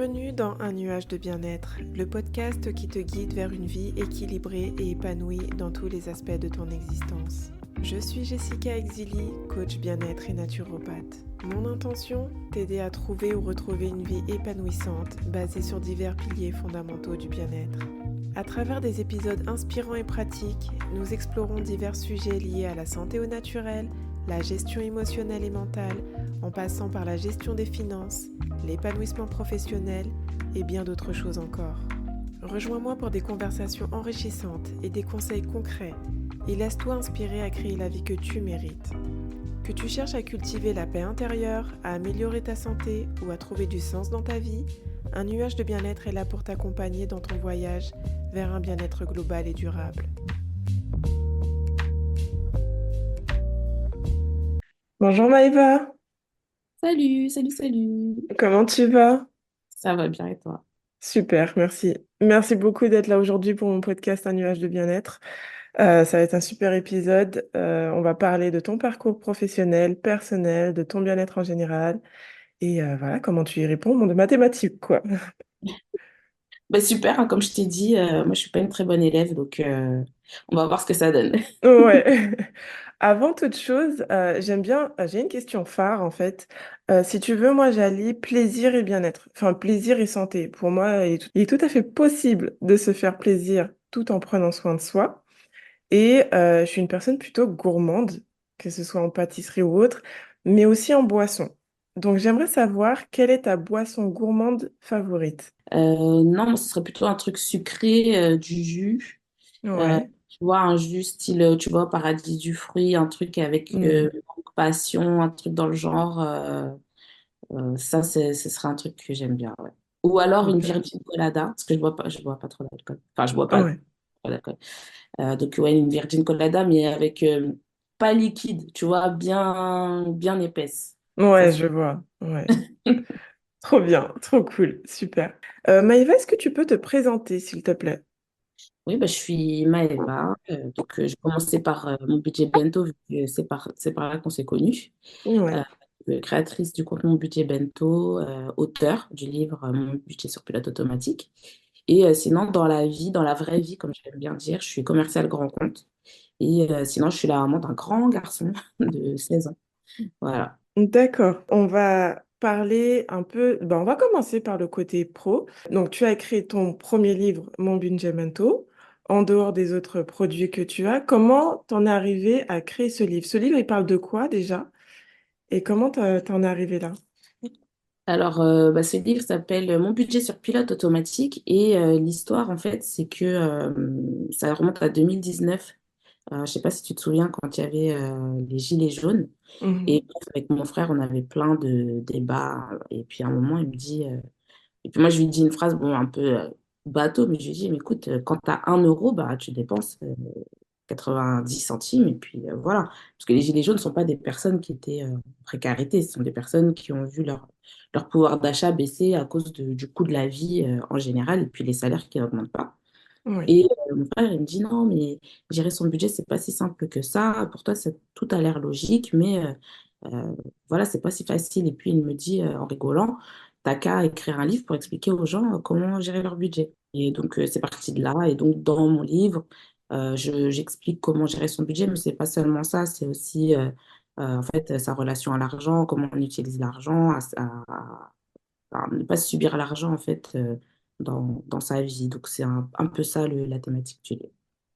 Bienvenue dans Un nuage de bien-être, le podcast qui te guide vers une vie équilibrée et épanouie dans tous les aspects de ton existence. Je suis Jessica Exili, coach bien-être et naturopathe. Mon intention, t'aider à trouver ou retrouver une vie épanouissante basée sur divers piliers fondamentaux du bien-être. À travers des épisodes inspirants et pratiques, nous explorons divers sujets liés à la santé au naturel, la gestion émotionnelle et mentale, en passant par la gestion des finances, l'épanouissement professionnel et bien d'autres choses encore. Rejoins-moi pour des conversations enrichissantes et des conseils concrets et laisse-toi inspirer à créer la vie que tu mérites. Que tu cherches à cultiver la paix intérieure, à améliorer ta santé ou à trouver du sens dans ta vie, un nuage de bien-être est là pour t'accompagner dans ton voyage vers un bien-être global et durable. Bonjour Maëva, Salut, salut, salut. comment tu vas? Ça va bien et toi? Super, merci. Merci beaucoup d'être là aujourd'hui pour mon podcast Un nuage de bien-être. Ça va être un super épisode. On va parler de ton parcours professionnel, personnel, de ton bien-être en général. Et voilà, comment tu y réponds au monde de mathématiques, quoi. Bah, super, hein, comme je t'ai dit, moi je suis pas une très bonne élève, donc on va voir ce que ça donne. Ouais. Avant toute chose, j'aime bien, j'ai une question phare en fait. Si tu veux, moi j'allie plaisir et bien-être, enfin plaisir et santé. Pour moi, il est tout à fait possible de se faire plaisir tout en prenant soin de soi. Et je suis une personne plutôt gourmande, que ce soit en pâtisserie ou autre, mais aussi en boisson. Donc j'aimerais savoir quelle est ta boisson gourmande favorite. Non, moi, ce serait plutôt un truc sucré, du jus. Ouais. Tu vois, un jus style, tu vois, paradis du fruit, un truc avec Mhm. passion, un truc dans le genre. Ça, ce serait un truc que j'aime bien, ouais. Ou alors une Super. Virgin Colada, parce que je bois pas trop d'alcool. Enfin, je bois pas Ouais. trop d'alcool. Donc, ouais, une Virgin Colada, mais avec pas liquide, tu vois, bien épaisse. Ça, Ouais, je vois. Ouais. Trop bien, trop cool, super. Maïva, est-ce que tu peux te présenter, s'il te plaît? Oui, bah, je suis Maëva. J'ai commencé par mon budget bento, vu que c'est par là qu'on s'est connus. Ouais. Euh, Créatrice du compte Mon Budget Bento, auteur du livre Mon budget sur pilote automatique. Et sinon, dans la vie, dans la vraie vie, comme j'aime bien dire, je suis commerciale grand compte. Et sinon, je suis la maman d'un grand garçon de 16 ans. Voilà. D'accord. On va parler un peu. Ben, on va commencer par le côté pro. Donc, tu as écrit ton premier livre, Mon Bingimento. En dehors des autres produits que tu as, comment t'en es arrivé à créer ce livre? Ce livre, il parle de quoi déjà? Et comment t'en es arrivé là? Alors, bah, ce livre s'appelle Mon budget sur pilote automatique et l'histoire, en fait, c'est que ça remonte à 2019. Je ne sais pas si tu te souviens quand il y avait les gilets jaunes. Et Mhm. bref, avec mon frère, on avait plein de débats. Et puis à un moment, il me dit... et puis moi, je lui dis une phrase, bon, un peu bateau, mais je lui dis, mais écoute, quand tu as 1 euro, bah, tu dépenses 90 centimes. Et puis voilà. Parce que les gilets jaunes ne sont pas des personnes qui étaient en précarité. Ce sont des personnes qui ont vu leur pouvoir d'achat baisser à cause du coût de la vie en général et puis les salaires qui n'augmentent pas. Oui. Et mon frère, il me dit non, mais gérer son budget, c'est pas si simple que ça. Pour toi, tout a l'air logique, mais voilà, c'est pas si facile. Et puis il me dit en rigolant, t'as qu'à écrire un livre pour expliquer aux gens comment gérer leur budget. Et donc c'est parti de là. Et donc dans mon livre, j'explique comment gérer son budget, mais c'est pas seulement ça, c'est aussi en fait sa relation à l'argent, comment on utilise l'argent, à ne pas subir l'argent en fait dans sa vie. Donc c'est un peu ça la thématique du livre.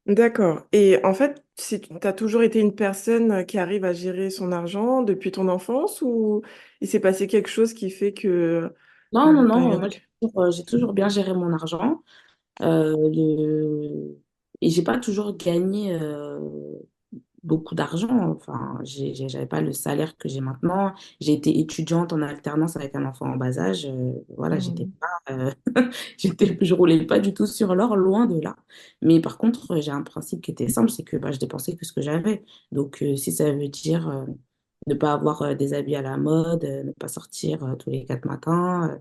D'accord. Et en fait, si tu as toujours été une personne qui arrive à gérer son argent depuis ton enfance ou il s'est passé quelque chose qui fait que Non, non, tu arrives non, à... moi j'ai toujours bien géré mon argent. Euh, le... Et j'ai pas toujours gagné beaucoup d'argent. Enfin, j'avais pas le salaire que j'ai maintenant. J'ai été étudiante en alternance avec un enfant en bas âge. Voilà, j'étais Mhm. pas, je roulais pas du tout sur l'or, loin de là. Mais par contre, j'ai un principe qui était simple, c'est que bah, je dépensais que ce que j'avais. Donc, si ça veut dire ne pas avoir des habits à la mode, ne pas sortir tous les 4 matins.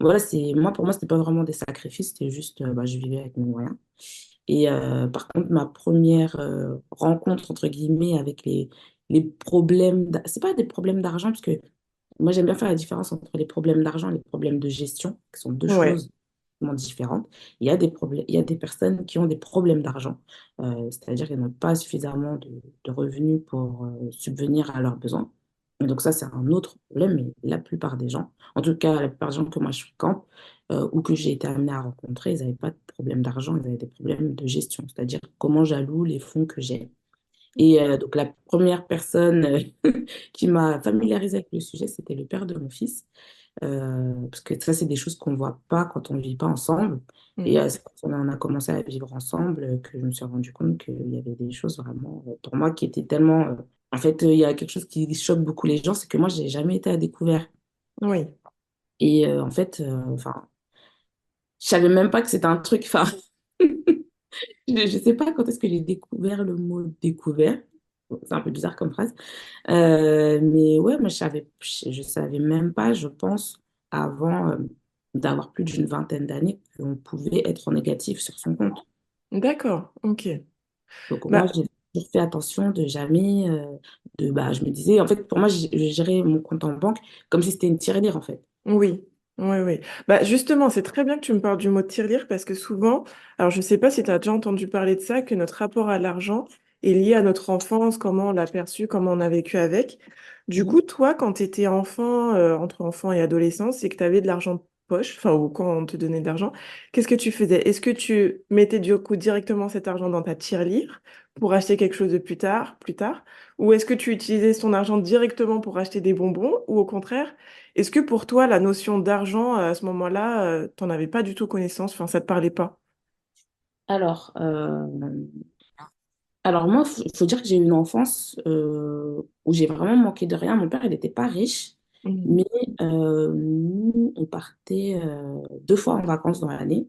Voilà, moi, pour moi, c'était pas vraiment des sacrifices, c'était juste, bah, je vivais avec mes moyens. Et par contre, ma première rencontre, entre guillemets, avec les problèmes, c'est pas des problèmes d'argent, parce que moi, j'aime bien faire la différence entre les problèmes d'argent et les problèmes de gestion, qui sont deux Ouais. choses complètement différentes. Il y a des problèmes, il y a des personnes qui ont des problèmes d'argent, c'est-à-dire qu'elles n'ont pas suffisamment de revenus pour subvenir à leurs besoins. Et donc ça, c'est un autre problème, mais la plupart des gens, en tout cas la plupart des gens que moi je fréquente ou que j'ai été amenée à rencontrer, ils n'avaient pas de problème d'argent, ils avaient des problèmes de gestion, c'est-à-dire comment j'alloue les fonds que j'ai. Et donc, la première personne qui m'a familiarisée avec le sujet, c'était le père de mon fils. Parce que ça, c'est des choses qu'on ne voit pas quand on ne vit pas ensemble. Et Mhm. c'est quand on en a commencé à vivre ensemble que je me suis rendu compte qu'il y avait des choses vraiment, pour moi, qui étaient tellement. En fait, il y a quelque chose qui choque beaucoup les gens, c'est que moi, j'ai jamais été à découvert. Oui. Et en fait, enfin, je savais même pas que c'était un truc. Enfin, je ne sais pas quand est-ce que j'ai découvert le mot découvert. Bon, c'est un peu bizarre comme phrase. Mais ouais, moi, je savais même pas, je pense, avant d'avoir plus d'une vingtaine d'années, qu'on pouvait être en négatif sur son compte. D'accord. Ok. Donc, moi, Bah, j'ai toujours fait attention de jamais, bah, je me disais, en fait, pour moi, je gérais mon compte en banque comme si c'était une tirelire, en fait. oui, oui, oui. Bah, justement, c'est très bien que tu me parles du mot tirelire parce que souvent, alors je ne sais pas si tu as déjà entendu parler de ça, que notre rapport à l'argent est lié à notre enfance, comment on l'a perçu, comment on a vécu avec. Du Mhm. coup, toi, quand tu étais enfant, entre enfant et adolescence, et que tu avais de l'argent de poche, enfin, ou quand on te donnait de l'argent, qu'est-ce que tu faisais? Est-ce que tu mettais du coup directement cet argent dans ta tirelire pour acheter quelque chose de plus tard, ou est-ce que tu utilisais ton argent directement pour acheter des bonbons, ou au contraire, est-ce que pour toi, la notion d'argent, à ce moment-là, t'en avais pas du tout connaissance, enfin, ça te parlait pas? Alors, alors moi, faut dire que j'ai eu une enfance où j'ai vraiment manqué de rien. Mon père, il n'était pas riche, Mhm. mais nous, on partait 2 fois en vacances dans l'année.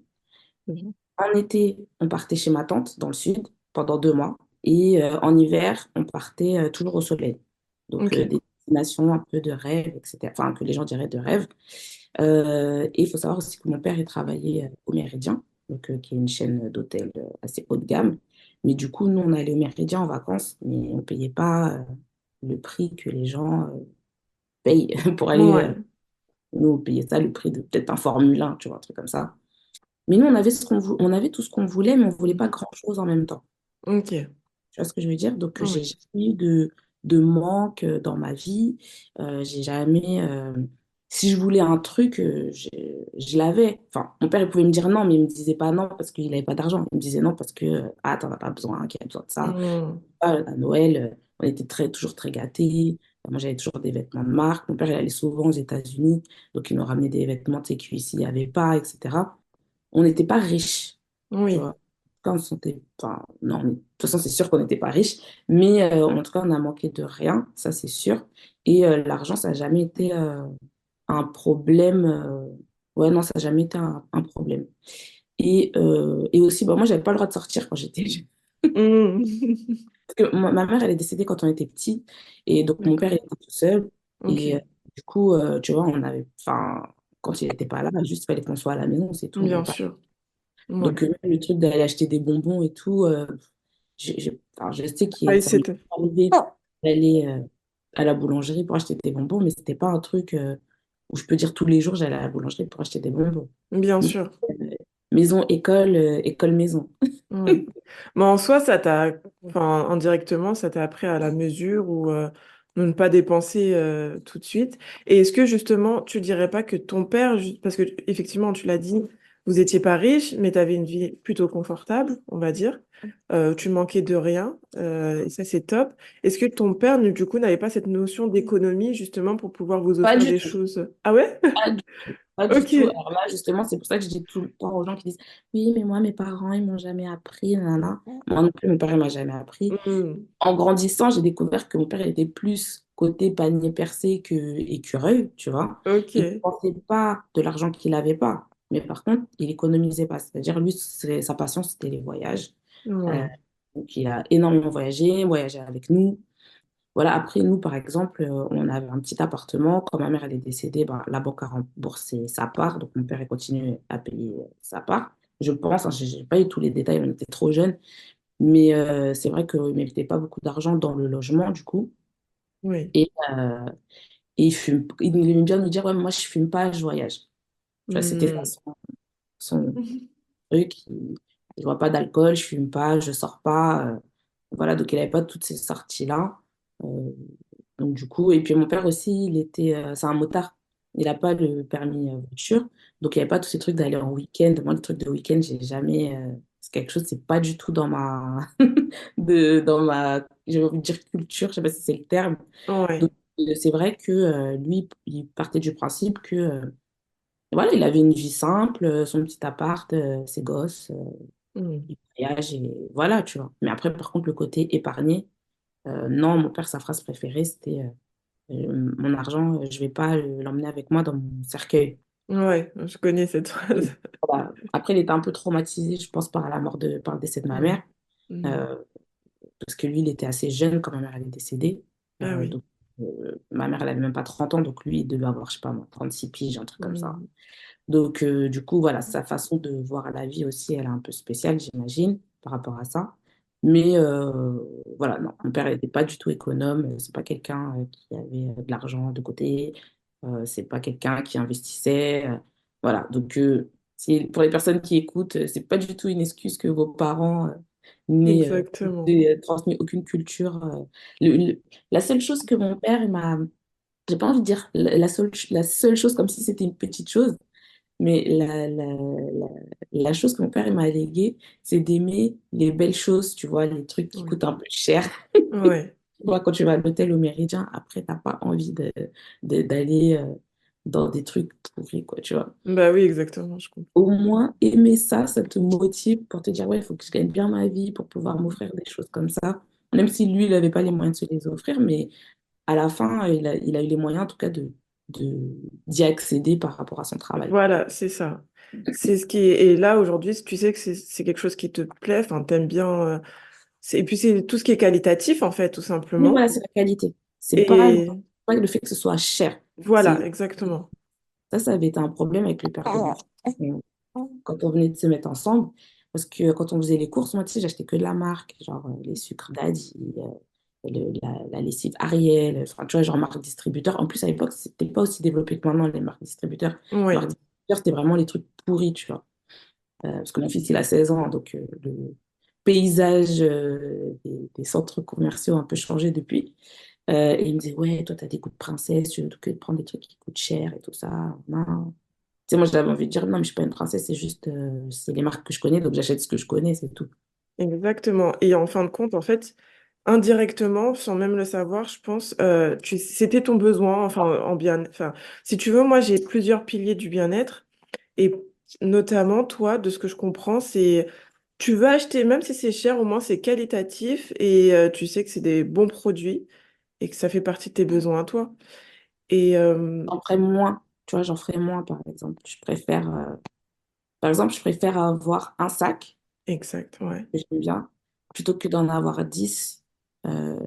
Mhm. En été, on partait chez ma tante dans le sud pendant 2 mois. Et en hiver, on partait toujours au soleil. Donc, Ok. des destinations un peu de rêve, etc. Enfin, que les gens diraient de rêve. Et il faut savoir aussi que mon père, il travaillait au Méridien, donc, qui est une chaîne d'hôtels assez haut de gamme. Mais du coup, nous, on allait au Méridien en vacances, mais on ne payait pas le prix que les gens payent pour aller. Ouais. Nous, on payait ça le prix de peut-être un Formule 1, tu vois, un truc comme ça. Mais nous, on avait tout ce qu'on voulait, mais on ne voulait pas grand-chose en même temps. Ok. Tu vois ce que je veux dire? Donc, j'ai Oui. jamais eu de manque dans ma vie. J'ai jamais. Si je voulais un truc, je l'avais. Enfin, mon père, il pouvait me dire non, mais il me disait pas non parce qu'il n'avait pas d'argent. Il me disait non parce que, ah, t'en as pas besoin, qu'il a besoin de ça. Mhm. À Noël, on était toujours très gâtés. Moi, j'avais toujours des vêtements de marque. Mon père, il allait souvent aux États-Unis, donc il nous ramenait des vêtements de sécu ici, il n'y avait pas, etc. On n'était pas riches, tu Oui. vois. Quand on sentait, enfin, non, de toute façon, c'est sûr qu'on n'était pas riches, mais en tout cas, on a manqué de rien, ça c'est sûr. Et l'argent, ça n'a jamais été un problème. Ouais, non, ça n'a jamais été un problème. Et aussi, bah, moi, j'avais pas le droit de sortir quand j'étais jeune. Mhm. Parce que ma mère, elle est décédée quand on était petit, et donc mon père, il D'accord. était tout seul. Et Ok. du coup, tu vois, enfin, quand il n'était pas là, juste il fallait qu'on soit à la maison, c'est tout, on n'avait Bien pas. sûr. Ouais. Donc, même le truc d'aller acheter des bonbons et tout, enfin, je sais Ah, et ça m'est c'était. arrivé d'aller à la boulangerie pour acheter des bonbons, mais c'était pas un truc où je peux dire tous les jours j'allais à la boulangerie pour acheter des bonbons. Bien Mais, sûr. maison, école, école, maison. Ouais. Mais en soi, enfin, indirectement, ça t'a appris à la mesure ou ne pas dépenser tout de suite. Et est-ce que justement, tu dirais pas que ton père, parce que effectivement, tu l'as dit, vous étiez pas riche, mais tu avais une vie plutôt confortable, on va dire. Tu manquais de rien, et ça c'est top. Est-ce que ton père, du coup, n'avait pas cette notion d'économie justement pour pouvoir vous Pas offrir du des tout. choses? Ah ouais? Pas du tout. Pas du tout. Ok. Alors là, justement, c'est pour ça que je dis tout le temps aux gens qui disent, oui, mais moi, mes parents, ils m'ont jamais appris, nanana. Moi non plus, mon père, il m'a jamais appris. Hmm. En grandissant, j'ai découvert que mon père il était plus côté panier percé que écureuil, tu vois. Il ne Ok. dépensait pas de l'argent qu'il n'avait pas. Mais par contre, il économisait pas. C'est-à-dire, lui, sa passion, c'était les voyages. Euh, Ouais. donc, il a énormément voyagé avec nous. Voilà, après, nous, par exemple, on avait un petit appartement. Quand ma mère, elle est décédée, ben, la banque a remboursé sa part. Donc, mon père, il continue à payer sa part. Je pense, hein, je n'ai pas eu tous les détails, on était trop jeunes. Mais c'est vrai qu'il ne méritait pas beaucoup d'argent dans le logement, du coup. Oui. Et, Et il aimait bien nous dire, ouais, moi, je fume pas, je voyage. Tu vois, c'était ça Hmm. son truc. Je bois pas d'alcool, je fume pas, je sors pas. Voilà, donc il avait pas toutes ces sorties-là. Euh, donc du coup, et puis mon père aussi, c'est un motard. Il n'a pas le permis voiture. Donc il n'y avait pas tous ces trucs d'aller en week-end. Moi, le truc de week-end, j'ai jamais. C'est quelque chose, c'est pas du tout dans ma, dans ma, j'ai envie de dire culture, je sais pas si c'est le terme. Donc Ouais. c'est vrai que lui, il partait du principe que voilà, il avait une vie simple, son petit appart, ses gosses, Hmm. il voyage et voilà, tu vois. Mais après, par contre, le côté épargné, non, mon père, sa phrase préférée, c'était mon argent, je vais pas l'emmener avec moi dans mon cercueil. Ouais, je connais cette phrase. Voilà. Après, il était un peu traumatisé, je pense, par le décès de ma Hmm. mère, Hmm. euh, parce que lui, il était assez jeune quand ma mère elle est décédée. Ah oui. Donc, ma mère, elle avait même pas 30 ans, donc lui, il devait avoir, je sais pas moi, 36 piges, un truc comme ça. Hmm. Donc, du coup, voilà, sa façon de voir la vie aussi, elle est un peu spéciale, j'imagine, par rapport à ça. Mais voilà, non, mon père n'était pas du tout économe. C'est pas quelqu'un qui avait de l'argent de côté. C'est pas quelqu'un qui investissait. Voilà, donc pour les personnes qui écoutent, c'est pas du tout une excuse que vos parents Exactement. n'aient transmis aucune culture. Le- le- la seule chose que mon père m'a, j'ai pas envie de dire la seule chose comme si c'était une petite chose, mais la chose que mon père il m'a alléguée, c'est d'aimer les belles choses, tu vois, les trucs qui Ouais. coûtent un peu cher. Ouais. Tu vois, quand tu vas à l'hôtel au Méridien, après, t'as pas envie d'aller dans des trucs pourris, quoi, tu vois. Bah oui, exactement, je comprends. Au moins, aimer ça, ça te motive pour te dire, ouais, il faut que je gagne bien ma vie pour pouvoir m'offrir des choses comme ça. Même si lui, il n'avait pas les moyens de se les offrir, mais à la fin, il a eu les moyens, en tout cas, d'y accéder par rapport à son travail. Voilà, c'est ça. C'est ce qui est... Et là, aujourd'hui, si tu sais que c'est quelque chose qui te plaît, enfin, t'aimes bien. Et puis, c'est tout ce qui est qualitatif, en fait, tout Oui, simplement. voilà, c'est la qualité. C'est Et pas le fait que ce soit cher. voilà, C'est, exactement. ça avait été un problème avec le père de mon fils, quand on venait de se mettre ensemble. Parce que quand on faisait les courses, moi, tu sais, j'achetais que de la marque, genre les sucres Daddy, la lessive Ariel, enfin, tu vois, genre marque distributeur. En plus, à l'époque, c'était pas aussi développé que maintenant, les marques distributeurs. Les Oui, marques distributeurs, c'était vraiment les trucs pourris, tu vois. Parce que mon fils, il a 16 ans, donc le paysage des centres commerciaux a un peu changé depuis. Et il me disait, ouais, toi, t'as des goûts de princesse, tu veux que prendre des trucs qui coûtent cher et tout ça. Non. Tu sais, moi, j'avais envie de dire, non, mais je suis pas une princesse, c'est juste, c'est les marques que je connais, donc j'achète ce que je connais, c'est tout. exactement. Et en fin de compte, en fait, indirectement, sans même le savoir, je pense, c'était ton besoin, enfin, en bien, enfin, si tu veux, moi, j'ai plusieurs piliers du bien-être. Et notamment, toi, de ce que je comprends, c'est tu veux acheter, même si c'est cher, au moins c'est qualitatif et tu sais que c'est des bons produits et que ça fait partie de tes besoins à toi. Et J'en ferais moins, tu vois, j'en ferais moins, par exemple. Par exemple, je préfère avoir un sac, exact, ouais. que j'aime bien, plutôt que d'en avoir 10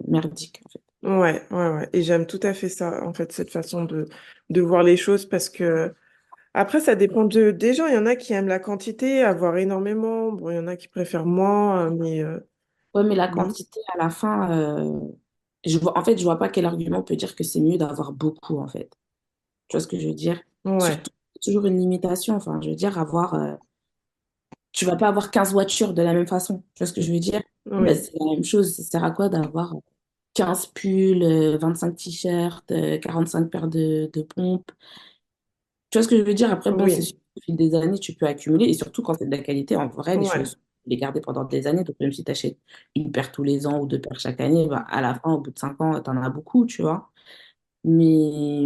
merdiques, en fait. Ouais, ouais, ouais. Et j'aime tout à fait ça, en fait, cette façon de voir les choses parce que après, ça dépend des gens. Il y en a qui aiment la quantité, avoir énormément. Bon, il y en a qui préfèrent moins, mais Ouais, mais la voilà. quantité, à la fin, en fait, je vois pas quel argument peut dire que c'est mieux d'avoir beaucoup, en fait. Tu vois ce que je veux dire? Ouais, Surtout, toujours une limitation. Enfin, je veux dire, tu vas pas avoir 15 voitures de la même façon. Tu vois ce que je veux dire? Ben, oui, c'est la même chose. Ça sert à quoi d'avoir 15 pulls, 25 t-shirts, 45 paires de pompes? Tu vois ce que je veux dire? Après, bon, c'est oui, sûr, au fil des années, tu peux accumuler. Et surtout, quand c'est de la qualité, en vrai, les ouais. choses, les garder pendant des années. Donc, même si tu achètes une paire tous les ans ou deux paires chaque année, bah, à la fin, au bout de 5 ans, tu en as beaucoup, tu vois. Mais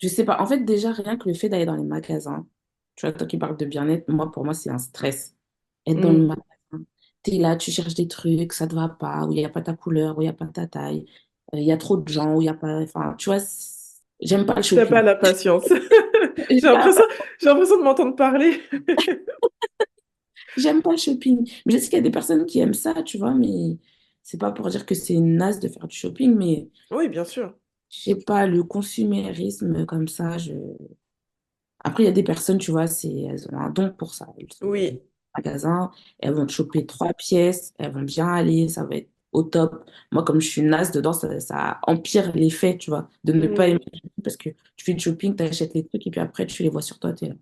je sais pas. En fait, déjà, rien que le fait d'aller dans les magasins, tu vois, toi qui parles de bien-être, moi, pour moi, c'est un stress. Être dans le Mm. magasin, t'es là, tu cherches des trucs, ça te va pas, ou il n'y a pas ta couleur, ou il n'y a pas ta taille, il y a trop de gens, ou il n'y a pas. Enfin, tu vois, j'aime pas le T'as pas shopping. la patience. J'ai J'ai pas l'impression, j'ai l'impression de m'entendre parler. J'aime pas le shopping. Mais je sais qu'il y a des personnes qui aiment ça, tu vois, mais c'est pas pour dire que c'est naze de faire du shopping, mais Oui, bien sûr. je sais pas, le consumérisme comme ça, Après, il y a des personnes, tu vois, elles ont un don pour ça. Elles vont au Oui, magasin, elles vont te choper 3 pièces, elles vont bien aller, ça va être au top. Moi, comme je suis naze dedans, ça empire l'effet, tu vois, de ne pas aimer Mm. le shopping parce que tu fais du shopping, tu achètes les trucs et puis après, tu les vois sur toi, t'es là.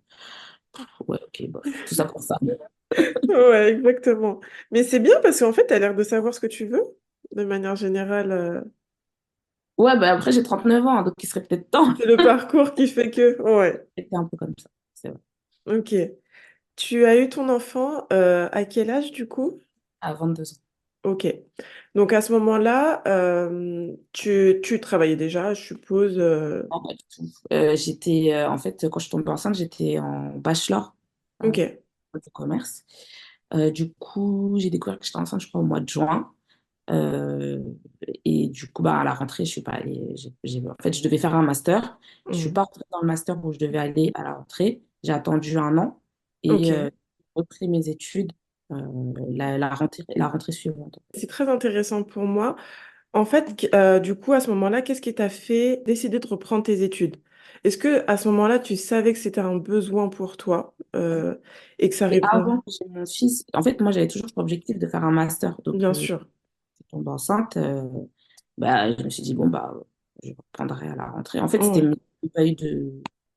Ouais, ok, bof. Tout ça pour ça. Ouais, exactement. Mais c'est bien parce qu'en fait, tu as l'air de savoir ce que tu veux, de manière générale. Ouais, bah après, j'ai 39 ans, donc il serait peut-être temps. C'est le parcours qui fait que... Ouais, C'était un peu comme ça, c'est vrai. ok. Tu as eu ton enfant à quel âge du coup? À 22 ans. Ok. Donc à ce moment-là, tu travaillais déjà, je suppose. Non, pas du tout. En fait, quand je suis tombée enceinte, j'étais en bachelor Ok, de commerce. Du coup, j'ai découvert que j'étais enceinte, je crois, au mois de juin. Euh, et du coup, bah, à la rentrée, je suis pas allée. En fait, je devais faire un master. Je suis hmm, pas rentrée dans le master où je devais aller à la rentrée. J'ai attendu un an et ok. j'ai repris mes études la rentrée suivante. C'est très intéressant pour moi. En fait, du coup, à ce moment-là, qu'est-ce qui t'a fait décider de reprendre tes études? Est-ce que à ce moment-là, tu savais que c'était un besoin pour toi et que ça Et répond? avant que j'ai mon fils, en fait, moi, j'avais toujours pour objectif de faire un master. Donc, Bien sûr. je tombe enceinte. Bah, je me suis dit, bon, bah, je reprendrai à la rentrée. En fait, Ouais.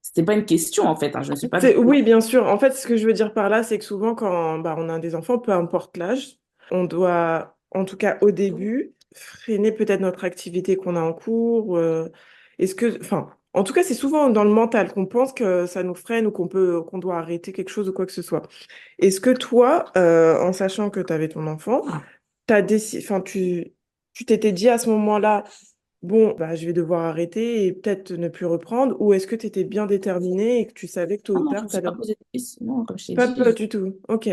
c'était pas une question, en fait, hein. Je me suis pas dit, Oui, bien sûr. En fait, ce que je veux dire par là, c'est que souvent, quand bah, on a des enfants, peu importe l'âge, on doit, en tout cas au début, freiner peut-être notre activité qu'on a en cours. Enfin, en tout cas, c'est souvent dans le mental qu'on pense que ça nous freine ou qu'on doit arrêter quelque chose ou quoi que ce soit. Est-ce que toi, en sachant que tu avais ton enfant, enfin, tu t'étais dit à ce moment-là, bon, bah, je vais devoir arrêter et peut-être ne plus reprendre, ou est-ce que tu étais bien déterminée et que tu savais que tôt ah ou non, je tard, me tu suis pas allais... posé de questions, comme je t'ai Pas dit. du tout. Ok.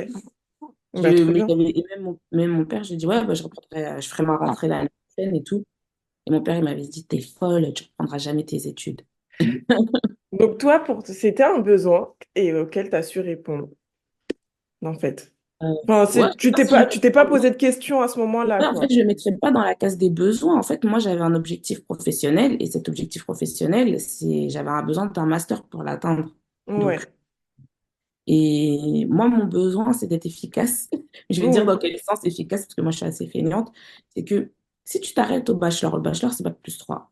Bah, trop Mais, bien. et même mon père, j'ai dit, ouais, bah, je ferai ma rentrée l'année prochaine et tout. Et mon père, il m'avait dit, t'es folle, tu reprendras jamais tes études. Donc toi, c'était un besoin et auquel tu as su répondre, en fait. Enfin, Ouais, je sais pas si je tu t'es pas posé de questions à ce moment-là, ouais, en fait, quoi. je ne le mettrais pas dans la case des besoins. En fait, moi, j'avais un objectif professionnel et cet objectif professionnel, j'avais un besoin d'un master pour l'atteindre. Donc, Ouais. et moi, mon besoin, c'est d'être efficace. Je vais dire Ouais. dans quel sens efficace, parce que moi, je suis assez feignante. C'est que si tu t'arrêtes au bachelor, le bachelor, c'est bac+3.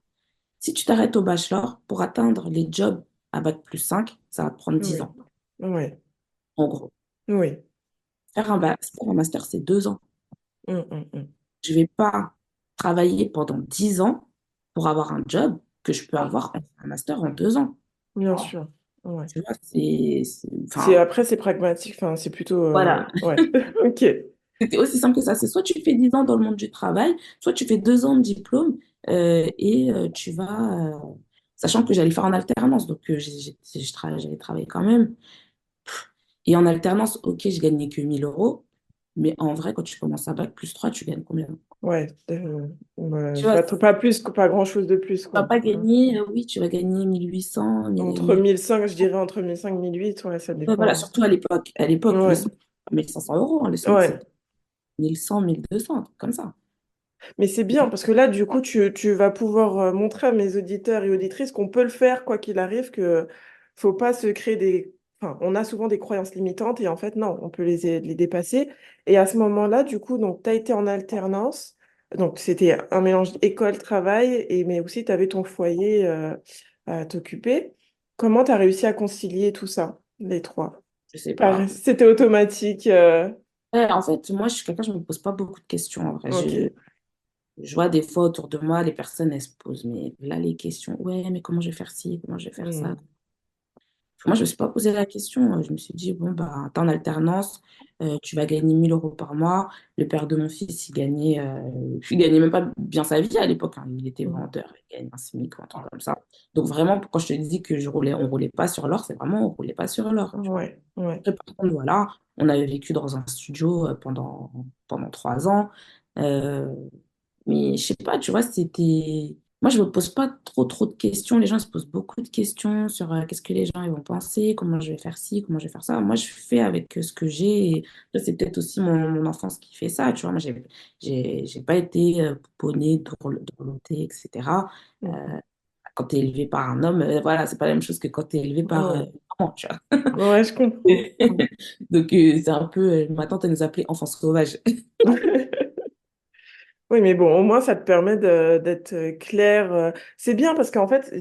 Si tu t'arrêtes au bachelor, pour atteindre les jobs à bac+5, ça va te prendre 10 Ouais. ans, Ouais. en gros. Oui. Faire un master, c'est 2 ans. Mm. Je ne vais pas travailler pendant 10 ans pour avoir un job que je peux avoir en un master en 2 ans. Bien sûr. Ouais. Tu vois, enfin, Après, c'est pragmatique. Enfin, c'est plutôt... voilà. Ouais. Ok. C'était aussi simple que ça. C'est soit tu fais 10 ans dans le monde du travail, soit tu fais 2 ans de diplôme et tu vas. Sachant que j'allais faire en alternance, donc j'allais travailler quand même. Et en alternance, ok, je gagnais que 1 000 euros, mais en vrai, quand tu commences à bac+3, tu gagnes combien? Ouais. Tu vois, Pas plus, pas grand-chose de plus, tu vas quoi. pas Ouais. gagner, oui, tu vas gagner 1 800, Entre 1005, je dirais entre 1005 et 1008, ouais, ça ouais, voilà, dépend. surtout à l'époque. À l'époque, le Ouais. SMIC, 1 500 euros, hein, le SMIC, Ouais. c'était 1 100, 1 200, un truc comme ça. Mais c'est bien parce que là, du coup, tu vas pouvoir montrer à mes auditeurs et auditrices qu'on peut le faire quoi qu'il arrive, que faut pas se créer des... Enfin, on a souvent des croyances limitantes et en fait, non, on peut les dépasser. Et à ce moment-là, du coup, donc, tu as été en alternance. Donc, c'était un mélange école-travail, mais aussi tu avais ton foyer à t'occuper. Comment tu as réussi à concilier tout ça, les trois? Je sais pas. C'était automatique. Ouais, en fait, moi, je suis quelqu'un, je me pose pas beaucoup de questions, en vrai. Ok. Je vois des fois autour de moi, les personnes, elles se posent, mais là, les questions, ouais, mais comment je vais faire ci, comment je vais faire ça? Hmm. Moi, je me suis pas posé la question. Je me suis dit, bon, bah, t'es en alternance, tu vas gagner 1 000 euros par mois. Le père de mon fils, il gagnait même pas bien sa vie à l'époque, hein. Il était Hmm. vendeur, il gagnait un SMIC ou un truc comme ça. Donc, vraiment, quand je te dis que on roulait pas sur l'or, c'est vraiment, on roulait pas sur l'or. Ouais, ouais. Après, par contre, voilà, on avait vécu dans un studio pendant 3 ans. Euh, mais je sais pas, tu vois, c'était. Moi, je me pose pas trop de questions. Les gens se posent beaucoup de questions sur qu'est-ce que les gens ils vont penser, comment je vais faire ci, comment je vais faire ça. Moi, je fais avec ce que j'ai. Et ça, c'est peut-être aussi mon enfance qui fait ça. Tu vois, moi, j'ai pas été pouponnée, dorlotée, etc. Euh, Hmm. Quand tu es élevé par un homme, voilà, c'est pas la même chose que quand tu es élevé par Ouais. une maman, tu vois. Ouais, je comprends. Donc, c'est un peu. Ma tante, elle nous appelait enfants sauvages. Oui, mais bon, au moins, ça te permet d'être clair. C'est bien parce qu'en fait,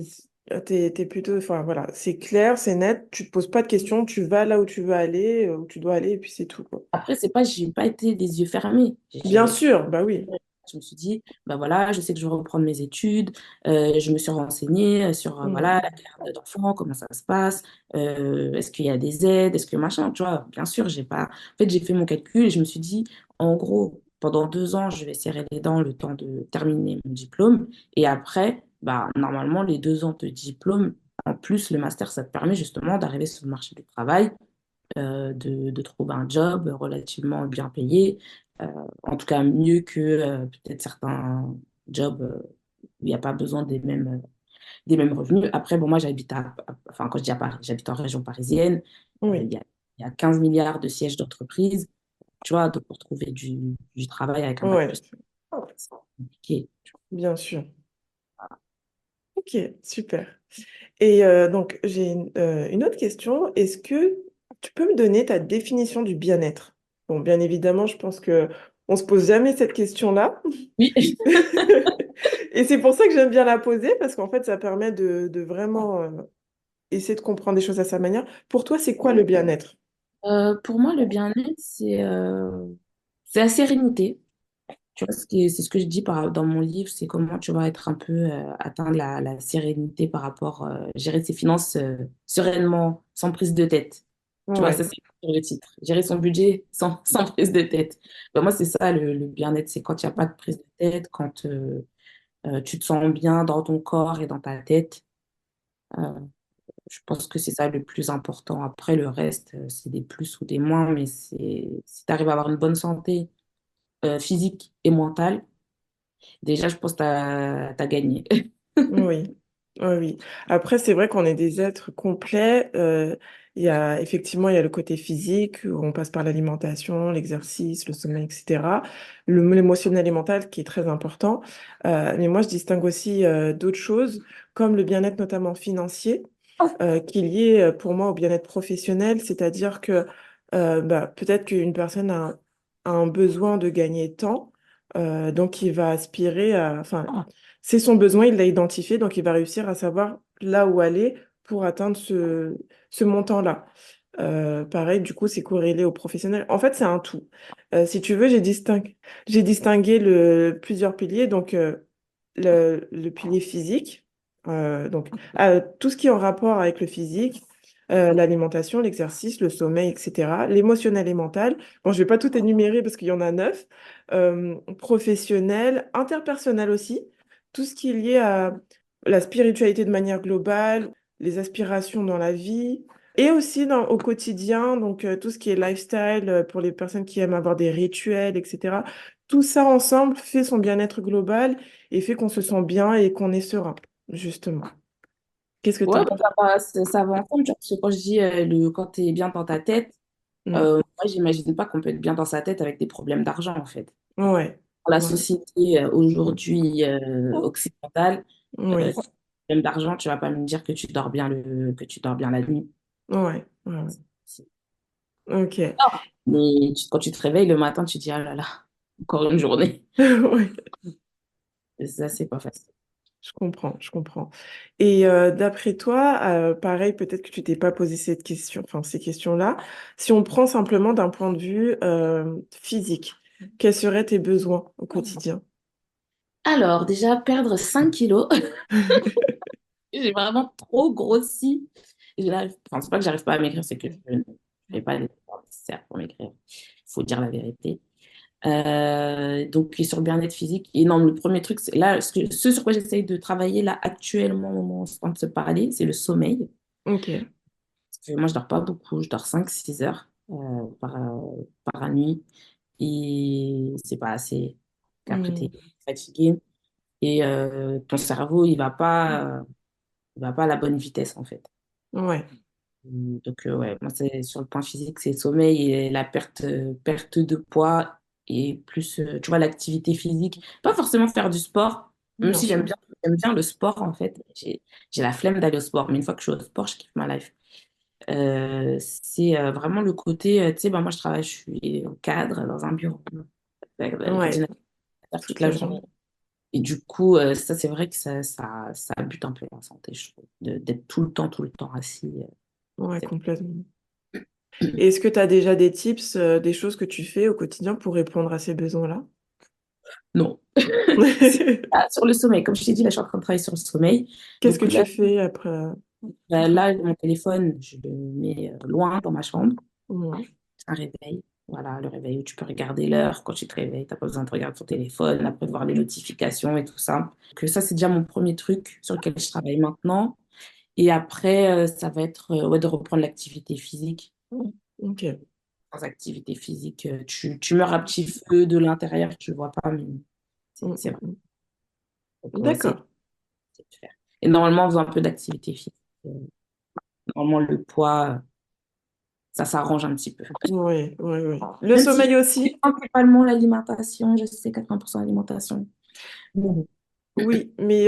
t'es plutôt, enfin voilà, c'est clair, c'est net, tu te poses pas de questions, tu vas là où tu veux aller, où tu dois aller, et puis c'est tout, quoi. Après, c'est pas, j'ai pas été les yeux fermés. Bien sûr, bah oui. Je me suis dit, bah voilà, je sais que je vais reprendre mes études. Je me suis renseignée sur Mm. voilà, la garde d'enfants, comment ça se passe, est-ce qu'il y a des aides, est-ce que machin, tu vois, bien sûr, j'ai pas. En fait, j'ai fait mon calcul et je me suis dit, en gros, pendant 2 ans, je vais serrer les dents le temps de terminer mon diplôme. Et après, bah, normalement, les 2 ans de diplôme, en plus, le master, ça te permet justement d'arriver sur le marché du travail, de trouver un job relativement bien payé, euh, en tout cas mieux que peut-être certains jobs où il n'y a pas besoin des mêmes revenus. Après, bon, moi, enfin, quand je dis à Paris, j'habite en région parisienne. Oui, Il y a 15 milliards de sièges d'entreprise. Tu vois, donc pour trouver du travail avec un bac ouais, plus, c'est compliqué. bien sûr. Ok, super. Et donc, j'ai une autre question. Est-ce que tu peux me donner ta définition du bien-être? Bon, bien évidemment, je pense que on se pose jamais cette question-là. Oui. Et c'est pour ça que j'aime bien la poser, parce qu'en fait, ça permet de vraiment essayer de comprendre des choses à sa manière. Pour toi, c'est quoi le bien-être? Pour moi, le bien-être, c'est la sérénité. Tu vois, c'est ce que je dis dans mon livre, c'est comment tu vas être un peu atteindre la sérénité par rapport gérer ses finances sereinement, sans prise de tête. Tu vois, ça Ouais, c'est sur le titre. Gérer son budget sans prise de tête. Ben, moi, c'est ça le bien-être, c'est quand il n'y a pas de prise de tête, quand tu te sens bien dans ton corps et dans ta tête. Euh, je pense que c'est ça le plus important. Après, le reste, c'est des plus ou des moins, mais si tu arrives à avoir une bonne santé physique et mentale, déjà, je pense que t'as gagné. oui, oui, oui. Après, c'est vrai qu'on est des êtres complets. Effectivement, il y a le côté physique, où on passe par l'alimentation, l'exercice, le sommeil, etc. L'émotionnel et mental qui est très important. Mais moi, je distingue aussi d'autres choses, comme le bien-être notamment financier, qui est lié pour moi au bien-être professionnel, c'est-à-dire que bah, peut-être qu'une personne a un besoin de gagner tant, donc il va aspirer à, enfin, c'est son besoin, il l'a identifié, donc il va réussir à savoir là où aller pour atteindre ce montant-là. Pareil, du coup, c'est corrélé au professionnel. En fait, c'est un tout. Si tu veux, j'ai distingué plusieurs piliers. Donc, le pilier physique, donc tout ce qui est en rapport avec le physique, l'alimentation, l'exercice, le sommeil, etc. L'émotionnel et mental. Bon, je vais pas tout énumérer parce qu'il y en a 9. Professionnel, interpersonnel aussi. Tout ce qui est lié à la spiritualité de manière globale, les aspirations dans la vie. Et aussi au quotidien, donc tout ce qui est lifestyle pour les personnes qui aiment avoir des rituels, etc. Tout ça ensemble fait son bien-être global et fait qu'on se sent bien et qu'on est serein, justement. Qu'est-ce que tu Ouais, en bah, penses? ça va ensemble, tu vois, parce que quand je dis quand tu es bien dans ta tête, Mm. moi, j'imagine pas qu'on peut être bien dans sa tête avec des problèmes d'argent, en fait. Ouais, Dans la ouais, société aujourd'hui occidentale, oui, problème d'argent, tu vas pas me dire que tu dors bien la nuit. ouais, ouais, ouais. C'est- Ok. Mais quand tu te réveilles le matin, tu te dis, ah là là, encore une journée. Ouais, Et ça, c'est pas facile. je comprends, je comprends. Et d'après toi, pareil, peut-être que tu t'es pas posé cette question, enfin ces questions-là. Si on prend simplement d'un point de vue physique, quels seraient tes besoins au quotidien? Alors, déjà, perdre 5 kilos. J'ai vraiment trop grossi. Enfin, c'est pas que j'arrive pas à maigrir, c'est que je n'ai pas les efforts nécessaires pour maigrir. Il faut dire la vérité. Donc, et sur le bien-être physique, et non, le premier truc, c'est là, ce sur quoi j'essaye de travailler là actuellement, au moment où on est en train de se parler, c'est le sommeil. Ok. Parce que moi, je dors pas beaucoup, je dors 5 6 heures par nuit, et c'est pas assez. Après, tu es Mm. fatigué, et ton cerveau, il va pas à la bonne vitesse, en fait. Ouais, Donc, ouais, moi, c'est sur le point physique, c'est le sommeil et la perte de poids et plus, tu vois, l'activité physique. Pas forcément faire du sport, même bien si sûr. j'aime bien le sport, en fait. J'ai la flemme d'aller au sport, mais une fois que je suis au sport, je kiffe ma life. C'est vraiment le côté, tu sais, bah, moi, je travaille, je suis au cadre dans un bureau. Ouais, faire toute toute la la journée. journée. Et du coup, ça, c'est vrai que ça bute un peu la santé, je trouve, d'être tout le temps assis. Ouais, C'est- complètement. Et est-ce que tu as déjà des tips, des choses que tu fais au quotidien pour répondre à ces besoins-là? Non. Sur le sommeil, comme je t'ai dit, là, je suis en train de travailler sur le sommeil. Qu'est-ce que Donc tu là, fais après? là, mon téléphone, je le mets loin dans ma chambre. Mhm. Un réveil. Voilà, le réveil où tu peux regarder l'heure quand tu te réveilles. Tu n'as pas besoin de regarder ton téléphone, après de voir les notifications et tout ça. Que ça, c'est déjà mon premier truc sur lequel je travaille maintenant. Et après, ça va être ouais, de reprendre l'activité physique. Ok. Sans activité physique, tu meurs à petit feu de l'intérieur, tu ne vois pas, mais Mm, c'est mm, vrai. mm. Donc, on va essayer D'accord. de faire. Et normalement, en faisant un peu d'activité physique, euh, normalement, le poids, ça s'arrange un petit peu. Oui, oui, oui. Le Même si sommeil c'est aussi? principalement l'alimentation, je sais 80% alimentation. Bon. Oui, mais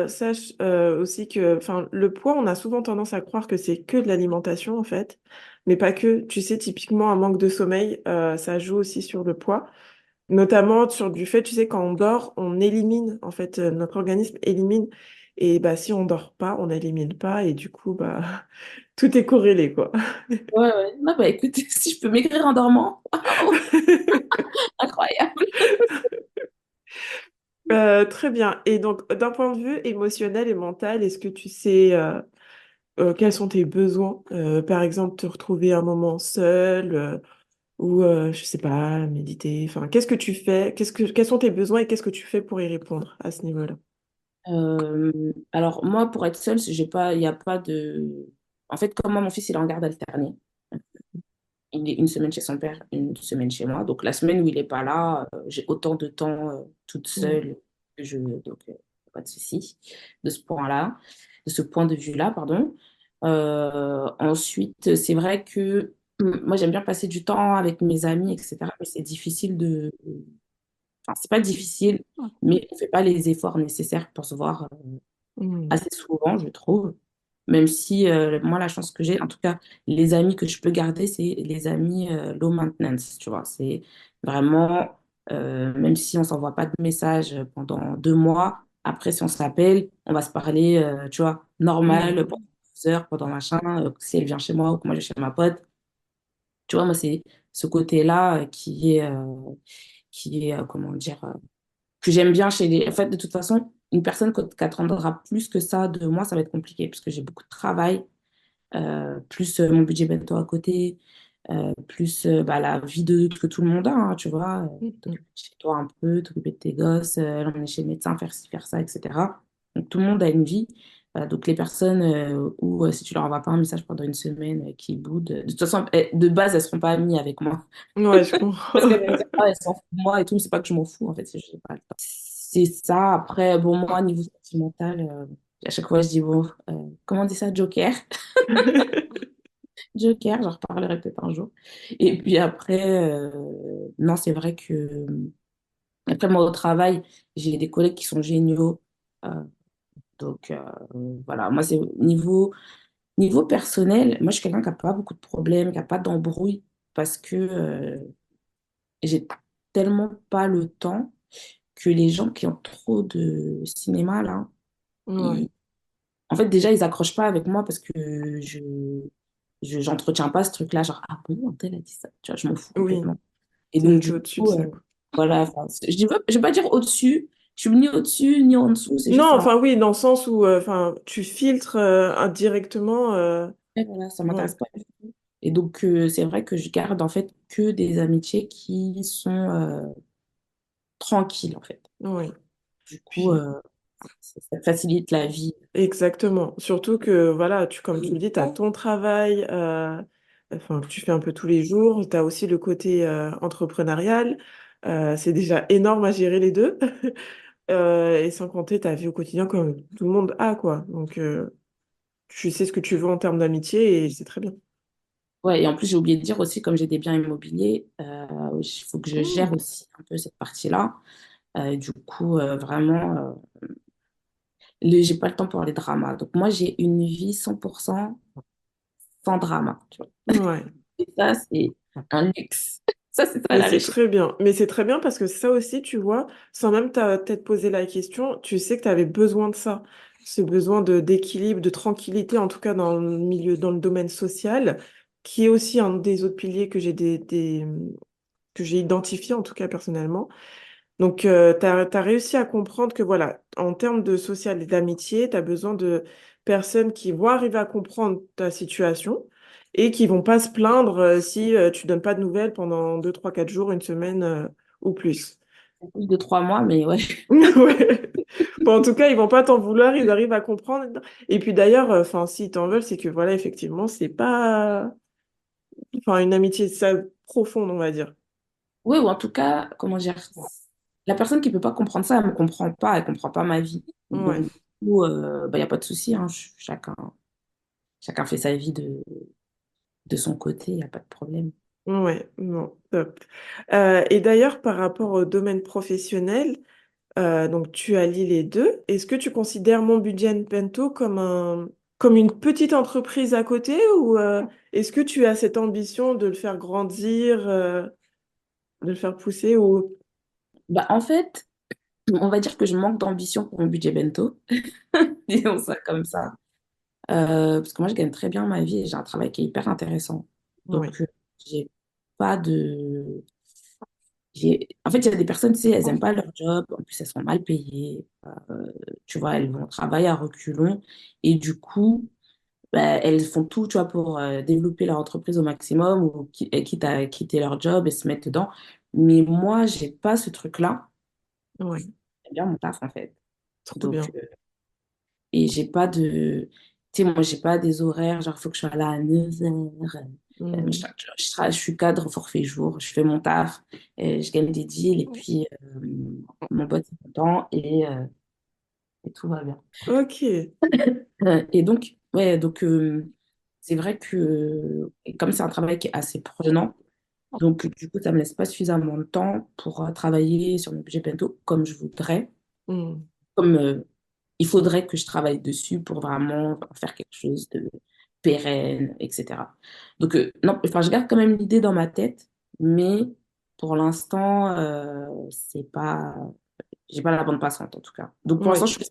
sache aussi que enfin, le poids, on a souvent tendance à croire que c'est que de l'alimentation, en fait, mais pas que. Tu sais, typiquement, un manque de sommeil, ça joue aussi sur le poids, notamment sur du fait, tu sais, quand on dort, on élimine, en fait, notre organisme élimine, et bah, si on dort pas, on n'élimine pas, et du coup, bah, tout est corrélé, quoi. Ouais, ouais. Non, bah écoute, si je peux maigrir en dormant, waouh, incroyable. Très bien. Et donc, d'un point de vue émotionnel et mental, est-ce que tu sais quels sont tes besoins? Par exemple, te retrouver un moment seul ou, je sais pas, méditer. Enfin, qu'est-ce que tu fais? Quels sont tes besoins et qu'est-ce que tu fais pour y répondre à ce niveau-là? Alors moi, pour être seule, j'ai pas, il n'y a pas de... En fait, comme moi, mon fils, il est en garde alternée. Il est une semaine chez son père, une semaine chez moi. Donc la semaine où il n'est pas là, j'ai autant de temps toute Mm. seule que je veux. Donc pas de souci de ce point-là, de ce point de vue-là, pardon. Ensuite, c'est vrai que moi, j'aime bien passer du temps avec mes amis, etc. Mais c'est difficile de... Enfin, c'est pas difficile, mais on fait pas les efforts nécessaires pour se voir Mm. assez souvent, je trouve. Même si moi, la chance que j'ai, en tout cas, les amis que je peux garder, c'est les amis low maintenance, tu vois. C'est vraiment, même si on s'envoie pas de messages pendant 2 mois, après, si on s'appelle, on va se parler, tu vois, normal, Mm. pendant 2 heures, pendant machin, si elle vient chez moi ou que moi je vais chez ma pote. Tu vois, moi, c'est ce côté-là qui est, comment dire, que j'aime bien chez les... En fait, de toute façon, une personne qui attendra plus que ça de moi, ça va être compliqué, parce que j'ai beaucoup de travail, plus mon budget bento à côté, plus bah, la vie que tout le monde a, hein, tu vois, Mm. t'occuper de chez toi un peu, t'occuper de tes gosses, l'emmener chez le médecin, faire ci, faire ça, etc. Donc tout le monde a une vie. Donc les personnes où si tu leur envoies pas un message pendant une semaine qui boudent, de toute façon, de base, elles seront pas amies avec moi. Mm. Ouais, je Parce comprends. qu'elles vont me dire, ah, elles s'en foutent de moi et tout, mais c'est pas que je m'en fous, en fait, c'est juste pas le temps. C'est ça. Après, bon, moi, niveau sentimental, à chaque fois, je dis, bon, comment on dit ça, Joker? Joker, j'en reparlerai peut-être un jour. Et puis après, non, c'est vrai que, après, moi, au travail, j'ai des collègues qui sont géniaux. Euh, donc, voilà, moi, c'est niveau personnel, moi, je suis quelqu'un qui n'a pas beaucoup de problèmes, qui n'a pas d'embrouille, parce que j'ai tellement pas le temps que les gens qui ont trop de cinéma, là, Ouais. ils- en fait, déjà, ils accrochent pas avec moi parce que j'entretiens pas ce truc-là, genre, ah bon, un tel a dit ça, tu vois, je m'en fous Oui, complètement. Et donc, t'es du au-dessus de coup, ça, quoi. voilà, enfin, je vais pas dire au-dessus, je suis ni au-dessus ni en dessous, c'est Non, juste enfin oui, dans le sens où enfin tu filtres indirectement. ouais, voilà, ça Ouais. m'intéresse pas du tout. Et donc, c'est vrai que je garde en fait que des amitiés qui sont tranquilles, en fait. Ouais. Du coup, Puis ça facilite la vie. exactement. Surtout que, voilà, comme tu le dis, tu as ton travail, enfin, que tu fais un peu tous les jours. Tu as aussi le côté entrepreneurial. C'est déjà énorme à gérer les deux. Et sans compter ta vie au quotidien comme tout le monde a, quoi. Donc, tu sais ce que tu veux en termes d'amitié et c'est très bien. Ouais, et en plus, j'ai oublié de dire aussi, comme j'ai des biens immobiliers, il faut que je gère Mmh. aussi un peu cette partie-là. Du coup, vraiment, j'ai pas le temps pour les dramas. Donc, moi, j'ai une vie 100% sans drama, tu vois. Ouais. Et ça, c'est un luxe. Ça, c'est ça Mais la c'est richesse. très bien. Mais c'est très bien parce que ça aussi, tu vois, sans même t'être posé la question, tu sais que tu avais besoin de ça. Ce besoin d'équilibre, de tranquillité, en tout cas dans le milieu, dans le domaine social, qui est aussi un des autres piliers que que j'ai identifié, en tout cas personnellement. Donc, tu as réussi à comprendre que, voilà, en termes de social et d'amitié, tu as besoin de personnes qui vont arriver à comprendre ta situation et qui vont pas se plaindre si tu donnes pas de nouvelles pendant 2, 3, 4 jours, une semaine ou plus. Plus de 3 mois, mais ouais. Ouais. Bon, en tout cas, ils vont pas t'en vouloir, ils arrivent à comprendre. Et puis d'ailleurs, enfin, s'ils t'en veulent, c'est que, voilà, effectivement, c'est pas, enfin, une amitié ça profonde, on va dire. Oui, ou en tout cas, comment dire, la personne qui peut pas comprendre ça, elle me comprend pas, elle comprend pas ma vie. Ouais. Donc, du coup, bah, y a pas de souci, hein, chacun fait sa vie de son côté, il y a pas de problème. Ouais, non, top. Et d'ailleurs, par rapport au domaine professionnel, donc tu allies les deux. Est-ce que tu considères Mon Budget Bento comme comme une petite entreprise à côté ou est-ce que tu as cette ambition de le faire grandir, de le faire pousser ou... Bah, en fait, on va dire que je manque d'ambition pour mon budget bento, disons ça comme ça. Parce que moi, je gagne très bien ma vie et j'ai un travail qui est hyper intéressant. Oui, Donc, j'ai pas de... En fait, il y a des personnes, tu sais, elles n'aiment pas leur job, en plus, elles sont mal payées. Tu vois, elles vont travailler à reculons. Et du coup, bah, elles font tout, tu vois, pour développer leur entreprise au maximum ou quitte à quitter leur job et se mettre dedans. Mais moi, j'ai pas ce truc-là. oui, J'aime bien mon taf, en fait. trop Donc, bien. et j'ai pas de... Tu sais, moi, j'ai pas des horaires, genre, il faut que je sois là à 9h. Hmm. Je suis cadre forfait jour, je fais mon taf, je gagne des deals, et puis mon pote est content, et tout va bien. Ok, Et donc, ouais, donc c'est vrai que et comme c'est un travail qui est assez prenant, donc du coup, ça me laisse pas suffisamment de temps pour travailler sur mon budget bento comme je voudrais, hmm, comme il faudrait que je travaille dessus pour vraiment faire quelque chose de pérenne, etc. Donc, non, enfin, je garde quand même l'idée dans ma tête, mais pour l'instant, j'ai pas la bande passante en tout cas. Donc, pour l'instant, oui. je suis.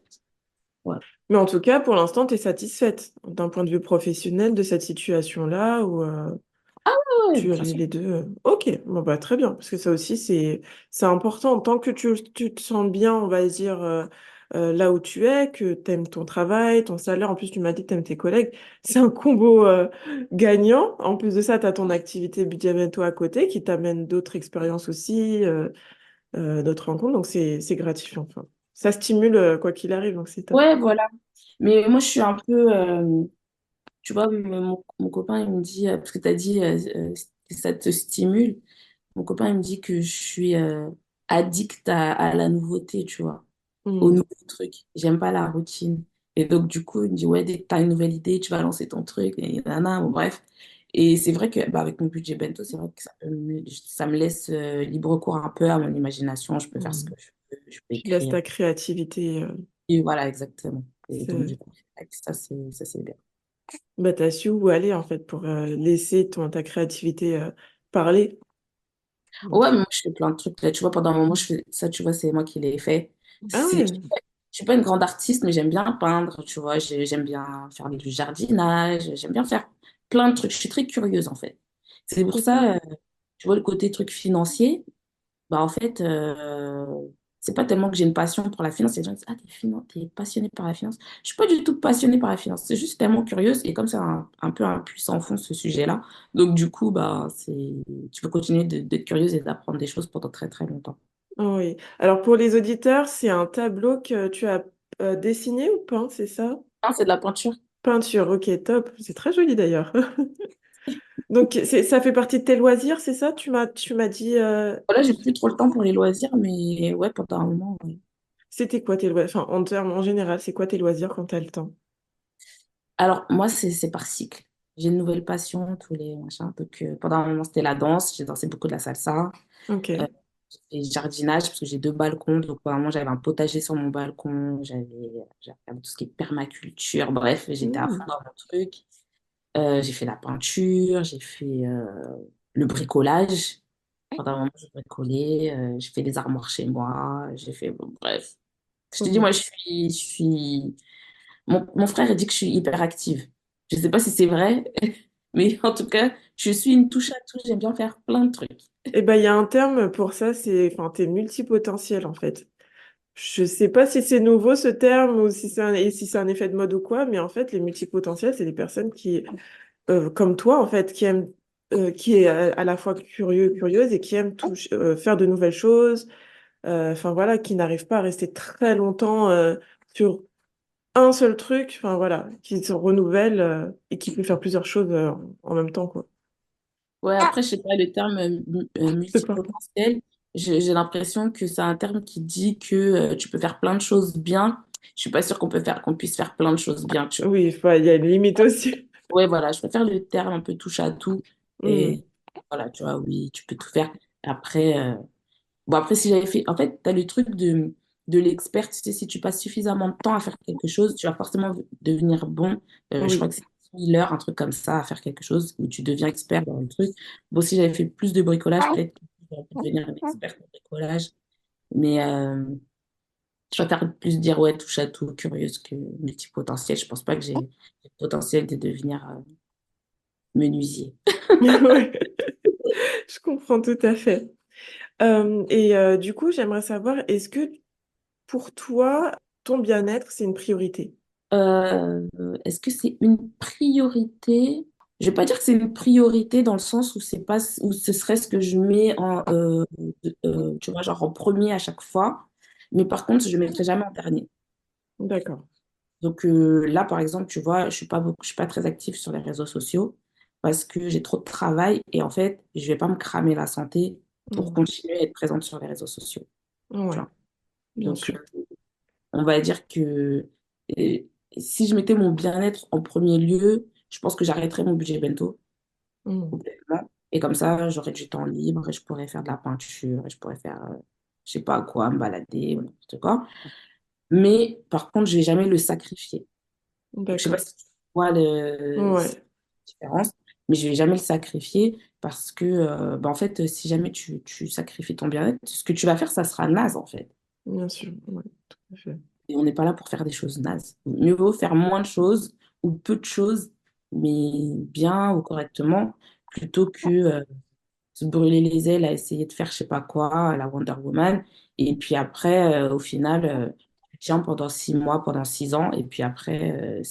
Ouais. Mais en tout cas, pour l'instant, tu es satisfaite d'un point de vue professionnel de cette situation-là ou Ouais, de tu toute allies façon. les deux. Ok, bon bah très bien, parce que ça aussi c'est important. Tant que tu te sens bien, on va dire, là où tu es, que tu aimes ton travail, ton salaire, en plus tu m'as dit que tu aimes tes collègues, c'est un combo gagnant. En plus de ça, tu as ton activité budget Bento à côté qui t'amène d'autres expériences aussi, d'autres rencontres, donc c'est gratifiant. Enfin, ça stimule quoi qu'il arrive, donc c'est top. Ouais, voilà. Mais moi, je suis un peu. Tu vois, mon copain, il me dit, parce que tu as dit que ça te stimule. Mon copain, il me dit que je suis addict à la nouveauté, tu vois, au Hmm, nouveau truc. J'aime pas la routine. Et donc, du coup, il me dit, ouais, dès que tu as une nouvelle idée, tu vas lancer ton truc, et nanana, bon, bref. Et c'est vrai que bah, avec mon budget bento, c'est vrai que ça me laisse libre cours un peu à mon imagination. Je peux faire ce hmm. que je peux Tu laisses écrire. ta créativité. Et voilà, exactement. Et donc, C'est- du coup, ça, c'est bien. Bah, t'as su où aller en fait pour laisser ta créativité parler. Ouais, Donc, mais moi, je fais plein de trucs. Là, tu vois, pendant un moment, je fais ça, tu vois, c'est moi qui l'ai fait. ah C'est, ouais. je suis pas une grande artiste, mais j'aime bien peindre, tu vois. J'aime bien faire du jardinage, j'aime bien faire plein de trucs. Je suis très curieuse, en fait. C'est pour Trop bien. ça, tu vois, le côté truc financier, bah, en fait, c'est pas tellement que j'ai une passion pour la finance. Les gens disent, ah, t'es passionnée par la finance. Je suis pas du tout passionnée par la finance. C'est juste tellement curieuse. Et comme c'est un peu un puissant fond, ce sujet-là. Donc, du coup, bah, tu peux continuer d'être curieuse et d'apprendre des choses pendant très, très longtemps. Ah oui. Alors pour les auditeurs, c'est un tableau que tu as dessiné ou peint, c'est ça? Non, c'est de la peinture. Peinture, ok, top. C'est très joli d'ailleurs. Donc ça fait partie de tes loisirs, c'est ça? Tu m'as dit, Voilà, j'ai plus trop le temps pour les loisirs, mais ouais, pendant un moment, ouais. c'était quoi tes loisirs? Enfin, en termes, en général, c'est quoi tes loisirs quand tu as le temps? Alors, moi, c'est par cycle. J'ai une nouvelle passion, tous les machins. Donc, pendant un moment, c'était la danse. J'ai dansé beaucoup de la salsa. Euh, Ok. j'ai fait jardinage parce que j'ai 2 balcons. Donc, pendant un moment, j'avais un potager sur mon balcon. J'avais tout ce qui est permaculture. Bref, j'étais à fond Hmm. dans mon truc. J'ai fait la peinture, j'ai fait le bricolage. Pendant un moment, je bricolais, j'ai fait des armoires chez moi, j'ai fait, bon, bref. Je te dis, Mm. moi, je suis... mon frère, il dit que je suis hyperactive. Je sais pas si c'est vrai, mais en tout cas, je suis une touche à tout, j'aime bien faire plein de trucs. Eh ben, il y a un terme pour ça, enfin, t'es multipotentiel, en fait. Je sais pas si c'est nouveau ce terme ou si c'est un effet de mode ou quoi, mais en fait, les multipotentiels, c'est des personnes qui, comme toi, en fait, qui est à la fois curieuse et qui aiment faire de nouvelles choses. Enfin voilà, qui n'arrivent pas à rester très longtemps sur un seul truc. Enfin voilà, qui se renouvelle et qui peut faire plusieurs choses en même temps, quoi. Ouais, après, je sais pas, le terme C'est pas. multipotentiel, j'ai l'impression que c'est un terme qui dit que tu peux faire plein de choses bien. Je suis pas sûre qu'on puisse faire plein de choses bien, tu vois. Oui, enfin, il y a une limite aussi. Ouais, voilà, je préfère le terme un peu touche à tout. Hmm. Et voilà, tu vois, oui, tu peux tout faire. Après, bon, après, si j'avais fait. En fait, tu as le truc de l'expert. Tu sais, si tu passes suffisamment de temps à faire quelque chose, tu vas forcément devenir bon. Je crois Oui. que c'est 1000 heures, un truc comme ça, à faire quelque chose où tu deviens expert dans le truc. Bon, si j'avais fait plus de bricolage, peut-être que j'aurais pu devenir un expert en bricolage. Mais je préfère plus dire, ouais, touche à tout, curieuse que multipotentiel. Je pense pas que j'ai le potentiel de devenir menuisier. Ouais, je comprends tout à fait. Du coup, j'aimerais savoir, est-ce que pour toi, ton bien-être, c'est une priorité? Euh, Est-ce que c'est une priorité? Je vais pas dire que c'est une priorité dans le sens où c'est pas où ce serait ce que je mets tu vois, genre en premier à chaque fois. Mais par contre, je ne mettrai jamais en dernier. D'accord. Donc là, par exemple, tu vois, je suis pas très active sur les réseaux sociaux parce que j'ai trop de travail et en fait, je vais pas me cramer la santé pour Hmm. continuer à être présente sur les réseaux sociaux. Tu Ouais, vois. bien Donc, sûr. on va dire que euh, si je mettais mon bien-être en premier lieu, je pense que j'arrêterais mon budget bento Hmm. complètement. Et comme ça, j'aurais du temps libre et je pourrais faire de la peinture et je pourrais faire, je sais pas quoi, me balader ou n'importe quoi. Mais par contre, je vais jamais le sacrifier. Donc, je sais pas D'accord. si tu vois la Ouais, différence, mais je vais jamais le sacrifier parce que, bah, en fait, si jamais tu sacrifies ton bien-être, ce que tu vas faire, ça sera naze, en fait. bien sûr. Ouais, tout à fait. Et on n'est pas là pour faire des choses nazes. Mieux vaut faire moins de choses ou peu de choses, mais bien ou correctement, plutôt que se brûler les ailes à essayer de faire je sais pas quoi, à la Wonder Woman. Et puis après, au final, tu tiens pendant 6 mois, pendant 6 ans, et puis après,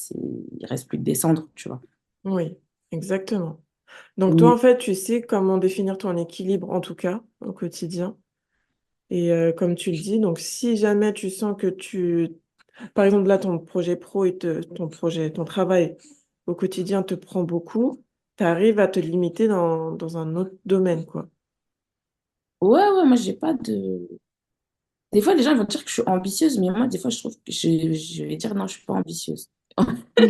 il reste plus que descendre, tu vois. Oui, exactement. Donc toi, Mais en fait, tu sais comment définir ton équilibre, en tout cas, au quotidien. Et comme tu le dis, donc si jamais tu sens que par exemple, là, ton projet pro ton travail au quotidien te prend beaucoup, tu arrives à te limiter dans un autre domaine, quoi. ouais, ouais, moi, j'ai pas de. Des fois, les gens vont dire que je suis ambitieuse, mais moi, des fois, je trouve que je vais dire non, je suis pas ambitieuse. Je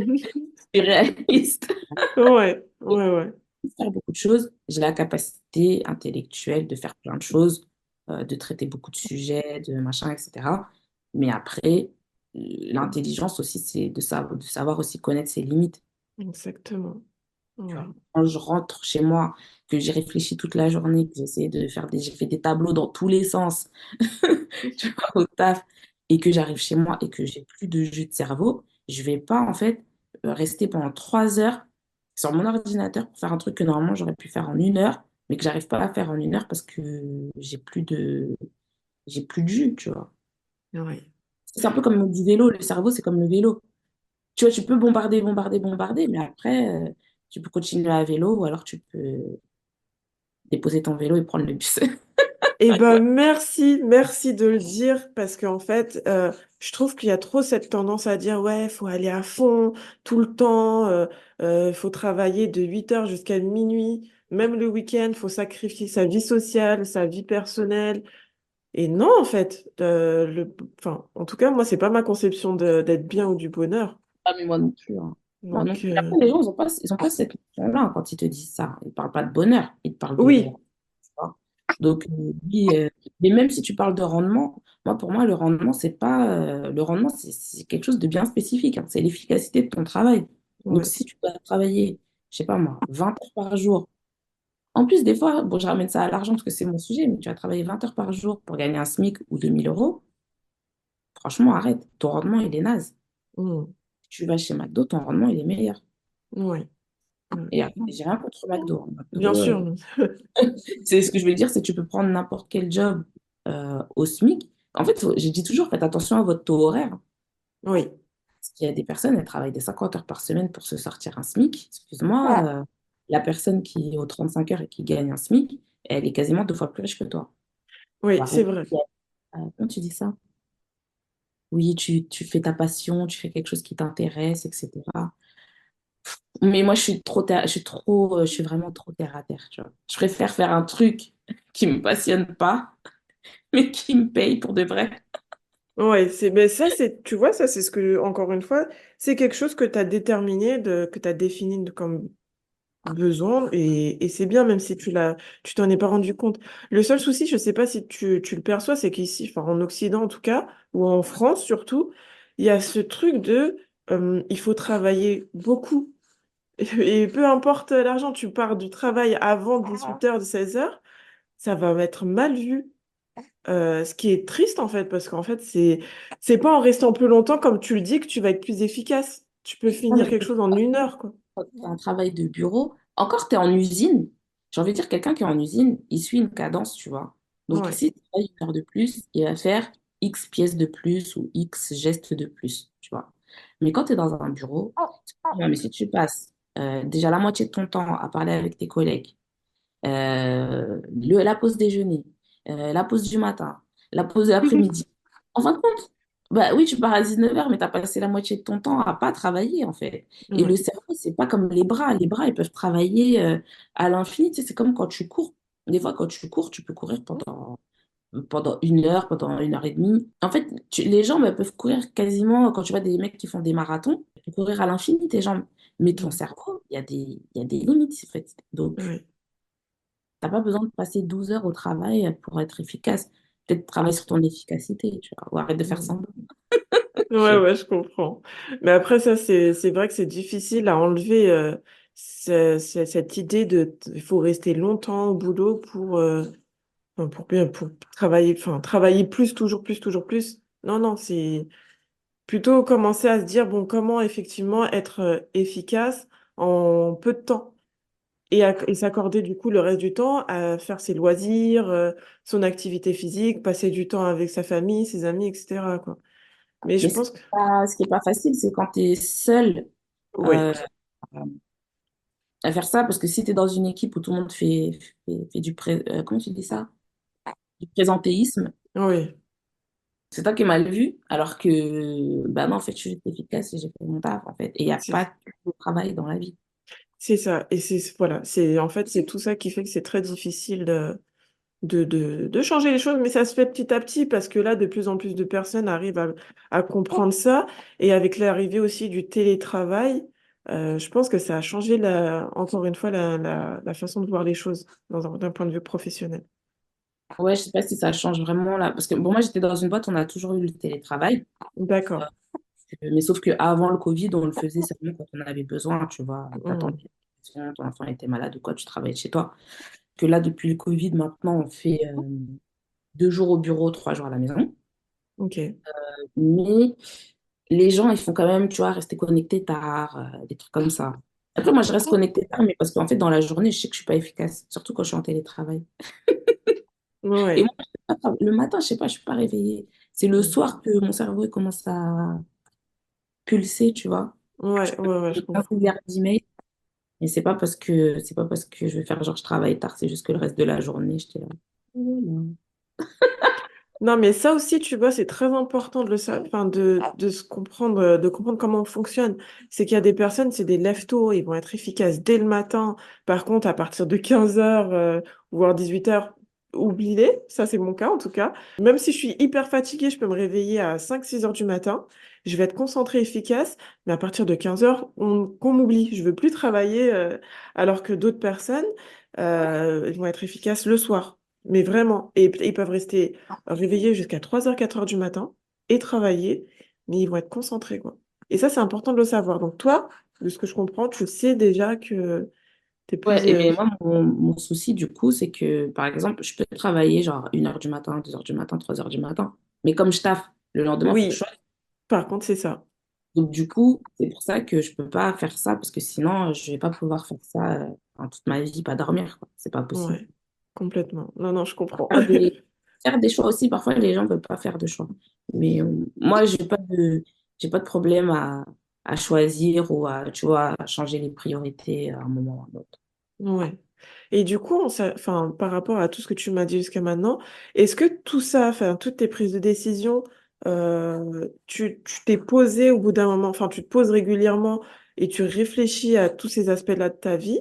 suis réaliste. Ouais, ouais, ouais. Faire beaucoup de choses. J'ai la capacité intellectuelle de faire plein de choses, de traiter beaucoup de sujets, de machin, etc. Mais après, l'intelligence aussi, c'est de savoir aussi connaître ses limites. Exactement. Tu vois. Ouais. Quand je rentre chez moi, que j'ai réfléchi toute la journée, que j'ai fait des tableaux dans tous les sens, tu vois, au taf, et que j'arrive chez moi et que j'ai plus de jus de cerveau, je vais pas en fait rester pendant 3 heures sur mon ordinateur pour faire un truc que normalement j'aurais pu faire en 1 heure, mais que j'arrive pas à faire en 1 heure parce que j'ai plus de jus, tu vois. Ouais. C'est un peu comme du vélo, le cerveau c'est comme le vélo. Tu vois, tu peux bombarder, bombarder, bombarder, mais après, tu peux continuer à vélo ou alors tu peux déposer ton vélo et prendre le bus. Eh ben merci de le dire parce qu'en fait, je trouve qu'il y a trop cette tendance à dire ouais, faut aller à fond tout le temps, faut travailler de 8 heures jusqu'à minuit, même le week-end, faut sacrifier sa vie sociale, sa vie personnelle. Et non, en fait, enfin, en tout cas, moi, c'est pas ma conception d'être bien ou du bonheur. Ah, mais moi non plus, hein. Moi non Donc, plus. Après, les gens, ils ont pas cette notion-là hein, quand ils te disent ça. Ils ne parlent pas de bonheur, ils te parlent de oui, rendement. Tu vois. Donc, oui, mais même si tu parles de rendement, moi, pour moi, le rendement, c'est pas, le rendement, c'est quelque chose de bien spécifique, hein. C'est l'efficacité de ton travail. Donc, ouais, si tu dois travailler, je sais pas moi, 20 heures par jour En plus, des fois, bon, je ramène ça à l'argent parce que c'est mon sujet, mais tu vas travailler 20 heures par jour pour gagner un SMIC ou 2 000 euros. Franchement, arrête. Ton rendement, il est naze. Mm. Tu vas chez McDo, ton rendement, il est meilleur. Ouais. Ouais. Et après, j'ai rien contre McDo, hein. Bien McDo, sûr. Non. c'est ce que je veux dire, c'est que tu peux prendre n'importe quel job au SMIC. En fait, je dis toujours, faites attention à votre taux horaire. Oui. Parce qu'il y a des personnes, elles travaillent des 50 heures par semaine pour se sortir un SMIC. Excuse-moi, la personne qui est aux 35 heures et qui gagne un SMIC, elle est quasiment 2 fois plus riche que toi. Oui, Bah, c'est vrai. comment tu dis ça? Oui, tu fais ta passion, tu fais quelque chose qui t'intéresse, etc. Mais moi, je suis vraiment trop terre à terre, tu vois. Je préfère faire un truc qui me passionne pas, mais qui me paye pour de vrai. Ouais, mais ça, tu vois, ça, c'est ce que, encore une fois, c'est quelque chose que tu as déterminé, que tu as défini comme besoin, et c'est bien, même si tu t'en es pas rendu compte. Le seul souci, je sais pas si tu le perçois, c'est qu'ici, enfin, en Occident en tout cas, ou en France surtout, il y a ce truc il faut travailler beaucoup. Et peu importe l'argent, tu pars du travail avant 18 h, 16 h, ça va être mal vu. Ce qui est triste en fait, parce qu'en fait, c'est pas en restant plus longtemps, comme tu le dis, que tu vas être plus efficace. Tu peux Non, finir mais quelque chose en 1 heure, quoi. quand tu un travail de bureau, encore tu es en usine, j'ai envie de dire, quelqu'un qui est en usine, il suit une cadence, tu vois. Donc, Ouais. si tu travailles 1 heure de plus, il va faire X pièces de plus ou X gestes de plus, tu vois. Mais quand tu es dans un bureau, non, mais si tu passes déjà la moitié de ton temps à parler avec tes collègues, la pause déjeuner, la pause du matin, la pause de l'après-midi. En fin de compte, bah oui, tu pars à 19 h, mais tu as passé la moitié de ton temps à pas travailler, en fait. Et le Ouais. cerveau, c'est pas comme les bras. Les bras, ils peuvent travailler à l'infini. Tu sais, c'est comme quand tu cours. Des fois, quand tu cours, tu peux courir pendant 1 heure, pendant 1 heure et demie. En fait, les jambes, elles peuvent courir quasiment, quand tu vois des mecs qui font des marathons, tu peux courir à l'infini, tes jambes. Mais ton Mm. cerveau, il y a des limites, en fait. Donc, Ouais. t'as pas besoin de passer 12 heures au travail pour être efficace. Peut-être travailler sur ton efficacité, tu vois, ou arrête de faire Mm. semblant. Je Ouais, sais ouais, je comprends. Mais après, ça, c'est vrai que c'est difficile à enlever cette idée il faut rester longtemps au boulot pour travailler, enfin, travailler plus, toujours plus, toujours plus. Non, non, c'est plutôt commencer à se dire, bon, comment effectivement être efficace en peu de temps et s'accorder du coup le reste du temps à faire ses loisirs, son activité physique, passer du temps avec sa famille, ses amis, etc., quoi. Mais je Mais pense que, ce qui est pas facile, c'est quand tu es seul oui, euh, à faire ça, parce que si tu es dans une équipe où tout le monde fait comment tu dis ça? Du présentéisme, oui. c'est toi qui es mal vu, alors que, bah non, en fait, je suis juste efficace et j'ai fait mon taf, en fait. Et il n'y a C'est pas de travail dans la vie. c'est ça. Et voilà, en fait, c'est tout ça qui fait que c'est très difficile de changer les choses, mais ça se fait petit à petit parce que là, de plus en plus de personnes arrivent à comprendre ça. Et avec l'arrivée aussi du télétravail, je pense que ça a changé, encore une fois, la façon de voir les choses d'un point de vue professionnel. Ouais, je sais pas si ça change vraiment là. Parce que, bon, moi, j'étais dans une boîte, on a toujours eu le télétravail. D'accord. Mais sauf qu'avant le Covid, on le faisait seulement quand on avait besoin, tu vois. T'attends, Mm. ton enfant était malade ou quoi, tu travailles chez toi. Que là, depuis le Covid, maintenant, on fait 2 jours au bureau, 3 jours à la maison. Ok. Mais les gens, ils font quand même, tu vois, rester connectés tard, des trucs comme ça. Après, moi, je reste connectée tard, mais parce qu'en fait, dans la journée, je sais que je suis pas efficace, surtout quand je suis en télétravail. Et moi, Ouais. le matin, je sais pas, je suis pas réveillée. C'est le Mm. soir que mon cerveau il commence à pulser, tu vois. Je Ouais, peux ouais, ouais, je faire 15 comprends. milliards d'emails. Et c'est pas parce que je vais faire genre je travaille tard, c'est juste que le reste de la journée, j'étais là. Mmh. Non, mais ça aussi, tu vois, c'est très important de le savoir, enfin, de comprendre comment on fonctionne. C'est qu'il y a des personnes, c'est des lève-tôt, ils vont être efficaces dès le matin. Par contre, à partir de 15 h, voire 18 h, oubliez, ça c'est mon cas en tout cas. Même si je suis hyper fatiguée, je peux me réveiller à 5 6 h du matin. Je vais être concentrée, efficace, mais à partir de 15 h, qu'on m'oublie. Je veux plus travailler, alors que d'autres personnes, ils vont être efficaces le soir. Mais vraiment, et ils peuvent rester réveillés jusqu'à 3 h 4 h du matin et travailler, mais ils vont être concentrés, quoi. Et ça, c'est important de le savoir. Donc toi, de ce que je comprends, tu sais déjà que T'es Ouais, plus... mais moi, mon souci, du coup, c'est que, par exemple, je peux travailler genre 1 heure du matin, 2 heures du matin, 3 heures du matin. Mais comme je taffe, le lendemain, il faut que je Oui, sois. par contre, c'est ça. Donc, du coup, c'est pour ça que je peux pas faire ça, parce que sinon, je vais pas pouvoir faire ça enfin, toute ma vie, pas dormir, quoi. C'est pas possible. Ouais, complètement. Non, non, je comprends. Faire des, faire des choix aussi, parfois, les gens ne veulent pas faire de choix. Mais moi, j'ai pas de problème à choisir ou à, tu vois, à changer les priorités à un moment ou à un autre. Ouais. Et du coup, enfin, par rapport à tout ce que tu m'as dit jusqu'à maintenant, est-ce que tout ça, enfin, toutes tes prises de décision, tu t'es posé au bout d'un moment, enfin, tu te poses régulièrement et tu réfléchis à tous ces aspects-là de ta vie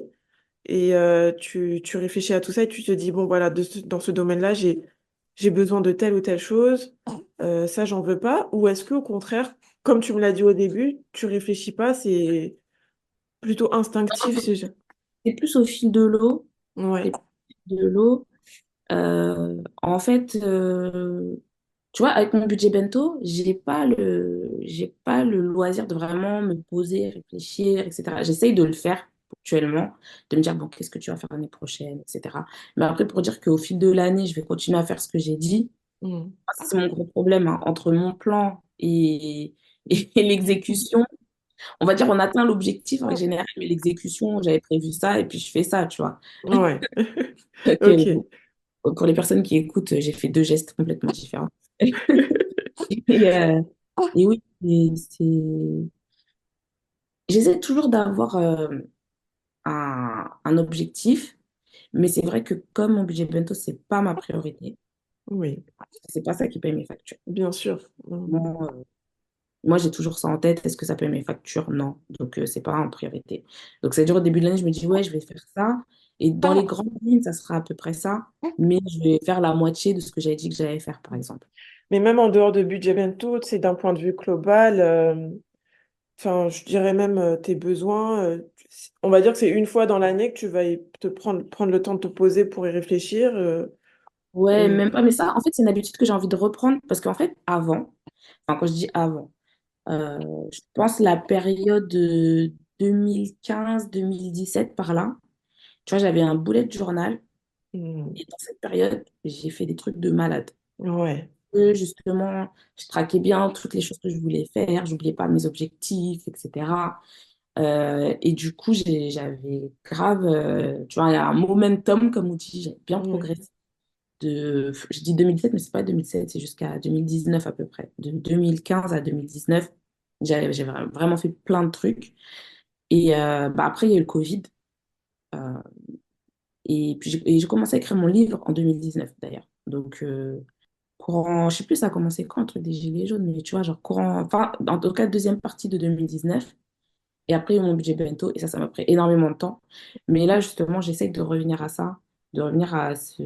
et tu réfléchis à tout ça et tu te dis, bon, voilà, dans ce domaine-là, j'ai besoin de telle ou telle chose, ça, j'en veux pas, ou est-ce que au contraire, comme tu me l'as dit au début, tu réfléchis pas, c'est plutôt instinctif, C'est plus au fil de l'eau. C'est Ouais. plus au fil de l'eau. En fait, tu vois, avec mon budget bento, j'ai pas le loisir de vraiment me poser, réfléchir, etc. J'essaye de le faire ponctuellement, de me dire, bon, qu'est-ce que tu vas faire l'année prochaine, etc. Mais après, pour dire qu'au fil de l'année, je vais continuer à faire ce que j'ai dit, Mm. ça, c'est mon gros problème, hein. Entre mon plan et l'exécution, on va dire, on atteint l'objectif en général, mais l'exécution, j'avais prévu ça et puis je fais ça, tu vois. Ouais. Donc, Ok. pour les personnes qui écoutent, j'ai fait deux gestes complètement différents. Et, et oui, j'essaie toujours d'avoir un objectif, mais c'est vrai que comme mon budget bento, c'est pas ma priorité, Oui, c'est pas ça qui paye mes factures. bien sûr. Mm. Moi, j'ai toujours ça en tête. Est-ce que ça paye mes factures? Non. Donc, c'est pas en priorité. Donc, c'est-à-dire au début de l'année, je me dis, ouais, je vais faire ça. Et dans les grandes lignes, ça sera à peu près ça. Mais je vais faire la moitié de ce que j'avais dit que j'allais faire, par exemple. Mais même en dehors de budget bento, c'est d'un point de vue global, enfin, je dirais même tes besoins. On va dire que c'est une fois dans l'année que tu vas prendre le temps de te poser pour y réfléchir. Ouais, Et... même pas. Mais ça, en fait, c'est une habitude que j'ai envie de reprendre. Parce qu'en fait, avant, enfin, quand je dis avant, je pense la période de 2015-2017 par là, tu vois, j'avais un bullet journal. Mm. Et dans cette période, j'ai fait des trucs de malade. Ouais, Justement, je traquais bien toutes les choses que je voulais faire, j'oubliais pas mes objectifs, etc. Et du coup, j'avais grave, tu vois, il y a un momentum, comme on dit, j'ai bien ouais, progressé. Je dis 2007, mais c'est pas 2007, c'est jusqu'à 2019 à peu près. De 2015 à 2019, j'ai vraiment fait plein de trucs. Et bah, après, il y a eu le Covid. euh, et puis, j'ai commencé à écrire mon livre en 2019, d'ailleurs. Donc, courant, je sais plus ça a commencé quand, le truc des Gilets jaunes, mais tu vois, genre courant, enfin, en tout cas, deuxième partie de 2019. Et après, mon budget bento, et ça m'a pris énormément de temps. Mais là, justement, j'essaie de revenir à ça, de revenir à ce